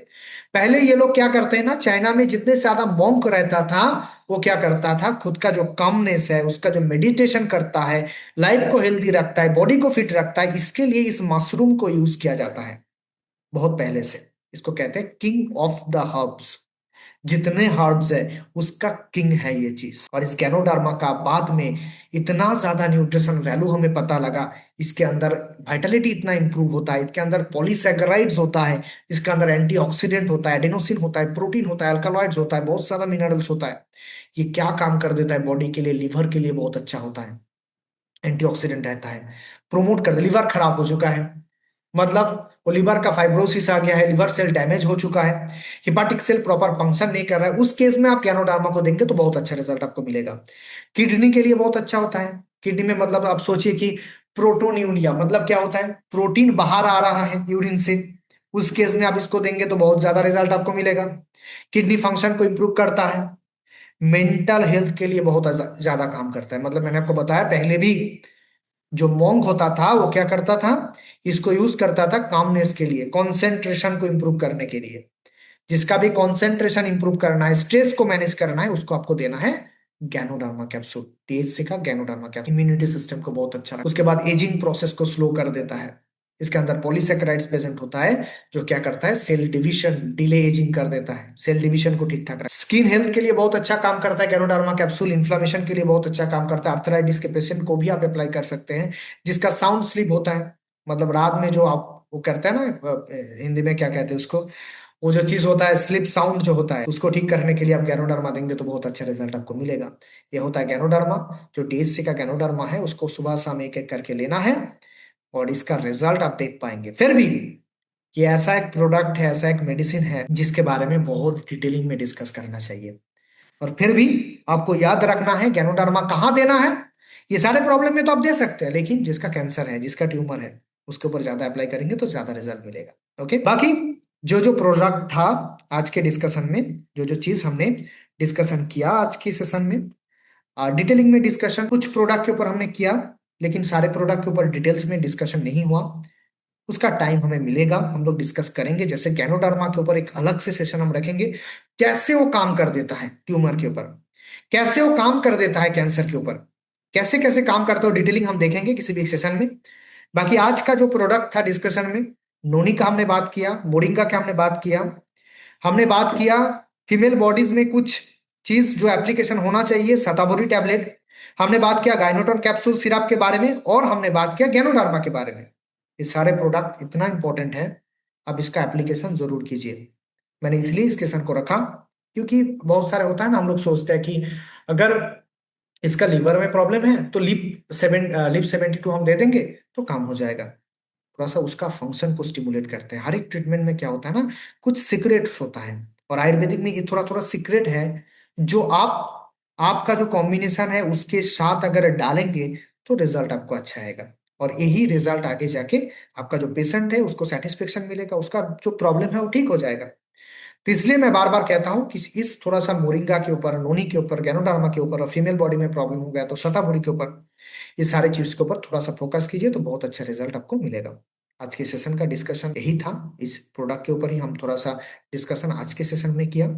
पहले ये लोग क्या करते हैं ना, चाइना में जितने ज्यादा मॉन्क रहता था वो क्या करता था, खुद का जो कामनेस है, उसका जो मेडिटेशन करता है, लाइफ को हेल्दी रखता है, बॉडी को फिट रखता है, इसके लिए इस मशरूम को यूज किया जाता है बहुत पहले से। इसको कहते हैं किंग ऑफ द हर्ब्स, जितने हर्ब्स है उसका किंग है ये चीज। और इस गैनोडार्मा का बाद में इतना ज्यादा न्यूट्रिशन वैल्यू हमें पता लगा, इसके अंदर वाइटलिटी इतना इंप्रूव होता है, इसके अंदर पॉलीसैकेराइड्स होता है, इसके अंदर एंटीऑक्सीडेंट होता है, एडेनोसिन होता है, प्रोटीन होता है, अल्कलॉइड्स होता है, बहुत ज्यादा मिनरल्स होता है। ये क्या काम कर देता है बॉडी के लिए, लिवर के लिए बहुत अच्छा होता है, एंटीऑक्सीडेंट रहता है, प्रोमोट कर, लिवर खराब हो चुका है, मतलब वो लिवर का फाइब्रोसिस आ गया है, लिवर सेल डैमेज हो चुका है, हिपाटिक सेल प्रॉपर फंक्शन नहीं कर रहा है, उस केस में आप गैनोडार्मा को देंगे तो बहुत अच्छा रिजल्ट आपको मिलेगा। किडनी के लिए बहुत अच्छा होता है, किडनी में मतलब आप सोचिए कि प्रोटोन्यूरिया मतलब क्या होता है, प्रोटीन बाहर आ रहा है यूरिन से, उस केस में आप इसको देंगे तो बहुत ज्यादा रिजल्ट आपको मिलेगा। किडनी फंक्शन को इंप्रूव करता है, मेंटल हेल्थ के लिए बहुत ज्यादा काम करता है। मतलब मैंने आपको बताया पहले भी, जो मोंग होता था वो क्या करता था, इसको यूज करता था कामनेस के लिए, कंसंट्रेशन को इंप्रूव करने के लिए। जिसका भी कंसंट्रेशन इंप्रूव करना है, स्ट्रेस को मैनेज करना है, उसको आपको देना है गैनोडार्मा कैप्सूल, टीएचसी का गैनोडार्मा कैप्सूल। इम्यूनिटी सिस्टम को बहुत अच्छा, उसके बाद एजिंग प्रोसेस को स्लो कर देता है। इसके अंदर पॉलीसेकेराइड्स प्रेजेंट होता है जो क्या करता है, सेल डिवीजन, डिले एजिंग कर देता है, सेल डिवीजन को ठीक ठाक रखता है। स्किन हेल्थ के लिए बहुत अच्छा काम करता है गैनोडार्मा कैप्सूल, इन्फ्लामेशन के लिए बहुत अच्छा काम करता है। आर्थराइटिस के पेशेंट को भी आप अप्लाई कर सकते हैं, जिसका साउंड स्लीप होता है, मतलब रात में जो आप वो करते हैं ना, हिंदी में क्या कहते हैं उसको, वो जो चीज होता है स्लिप साउंड जो होता है, उसको ठीक करने के लिए आप गैनोडर्मा देंगे तो बहुत अच्छा रिजल्ट आपको मिलेगा। ये होता है गैनोडर्मा। जो टीएचसी का गैनोडर्मा है उसको सुबह शाम एक एक करके लेना है, और इसका रिजल्ट आप देख पाएंगे। फिर भी ये ऐसा एक प्रोडक्ट है, ऐसा एक मेडिसिन है जिसके बारे में बहुत डिटेलिंग में डिस्कस करना चाहिए। और फिर भी आपको याद रखना है गैनोडर्मा कहाँ देना है। ये सारे प्रॉब्लम में तो आप दे सकते हैं, लेकिन जिसका कैंसर है, जिसका ट्यूमर है, उसके ऊपर ज्यादा अप्लाई करेंगे तो ज्यादा रिजल्ट मिलेगा। ओके, बाकी जो जो प्रोडक्ट था आज के डिस्कशन में, जो जो चीज हमने डिस्कशन किया आज की सेशन में, डिटेलिंग में डिस्कशन कुछ प्रोडक्ट के ऊपर हमने किया, लेकिन सारे प्रोडक्ट के ऊपर डिटेल्स में डिस्कशन नहीं हुआ। उसका टाइम हमें मिलेगा, हम लोग डिस्कस करेंगे। जैसे गैनोडर्मा के ऊपर एक अलग से सेशन हम रखेंगे, कैसे वो काम कर देता है ट्यूमर के ऊपर, कैसे वो काम कर देता है कैंसर के ऊपर, कैसे कैसे काम करता है, डिटेलिंग हम देखेंगे किसी भी सेशन में। बाकी आज का जो प्रोडक्ट था डिस्कशन में, नोनी का हमने बात किया, मोरिंगा का हमने बात किया, हमने बात किया फीमेल बॉडीज में कुछ चीज जो एप्लीकेशन होना चाहिए, शतावरी टैबलेट, हमने बात किया गाइनोटोन कैप्सूल सिरप के बारे में, और हमने बात किया गैनोडार्मा के बारे में। ये सारे प्रोडक्ट इतना इंपॉर्टेंट है, अब इसका एप्लीकेशन जरूर कीजिए। मैंने इसलिए इस क्वेश्चन को रखा क्योंकि बहुत सारे होता है ना, हम लोग सोचते हैं कि अगर इसका लीवर में प्रॉब्लम है तो लिप 72 हम दे देंगे तो काम हो जाएगा। थोड़ा सा उसका फंक्शन को स्टिमुलेट करते हैं। हर एक ट्रीटमेंट में क्या होता है ना, कुछ सीक्रेट्स होता है, और आयुर्वेदिक में ये थोड़ा थोड़ा सीक्रेट है, जो आपका जो कॉम्बिनेशन है उसके साथ अगर डालेंगे तो रिजल्ट आपको अच्छा आएगा, और यही रिजल्ट आगे जाके आपका जो पेशेंट है उसको सेटिस्फेक्शन मिलेगा, उसका जो प्रॉब्लम है वो ठीक हो जाएगा। तो इसलिए मैं बार बार कहता हूँ कि इस थोड़ा सा मोरिंगा के ऊपर, नोनी के ऊपर, गैनोडार्मा के ऊपर, और फीमेल बॉडी में प्रॉब्लम हो गया तो शतावरी के ऊपर, इस सारे चीज के ऊपर थोड़ा सा फोकस कीजिए तो बहुत अच्छा रिजल्ट आपको मिलेगा। आज के सेशन का डिस्कशन यही था, इस प्रोडक्ट के ऊपर ही हम थोड़ा सा डिस्कशन आज के सेशन में किया।